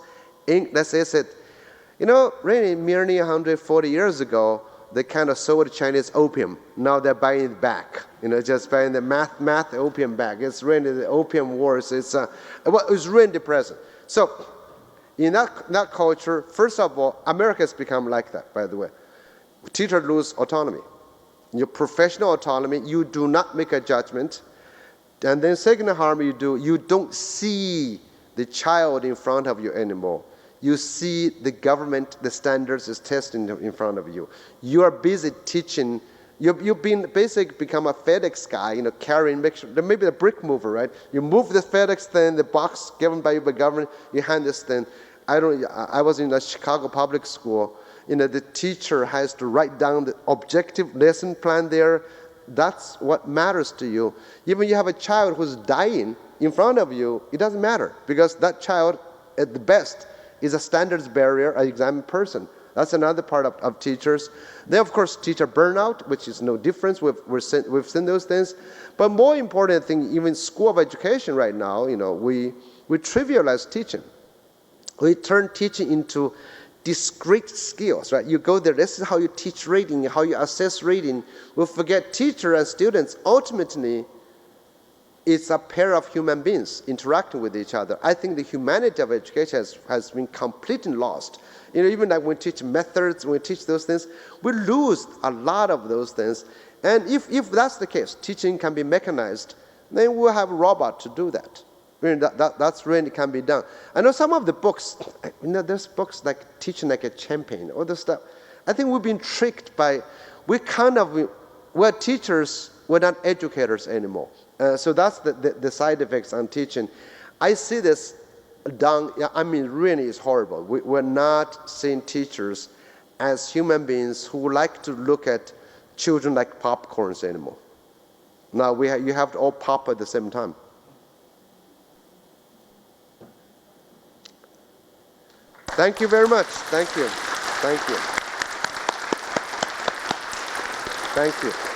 Let's say it, really merely 140 years ago, they kind of sold Chinese opium. Now they're buying it back. Just buying the math opium back. It's really the opium wars. It's really depressing. So in that culture, first of all, America has become like that, by the way. Teachers lose autonomy. Your professional autonomy, you do not make a judgment. And then second harm you do, you don't see the child in front of you anymore. You see the government, the standards is testing in front of you. You are busy teaching. You've been basically become a FedEx guy, carrying, maybe a brick mover, right? You move the FedEx thing, the box given by you by government, you hand this thing. I was in a Chicago public school. The teacher has to write down the objective lesson plan there. That's what matters to you. Even you have a child who's dying in front of you, it doesn't matter because that child, at the best, is a standards barrier, an exam person. That's another part of teachers. Then, of course, teacher burnout, which is no difference. We've seen those things. But more important thing, even school of education right now, we trivialize teaching. We turn teaching into discrete skills, right? You go there, this is how you teach reading, how you assess reading. We forget teacher and students, ultimately, it's a pair of human beings interacting with each other. I think the humanity of education has been completely lost. Even like when we teach methods, when we teach those things, we lose a lot of those things. And if that's the case, teaching can be mechanized, then we'll have a robot to do that. That's really can be done. I know some of the books, there's books like Teaching Like a Champion, all this stuff. I think we've been tricked by, we're teachers, we're not educators anymore. So that's the side effects on teaching. I see this done, really it's horrible. We're not seeing teachers as human beings who like to look at children like popcorns anymore. Now you have to all pop at the same time. Thank you very much. Thank you. Thank you. Thank you.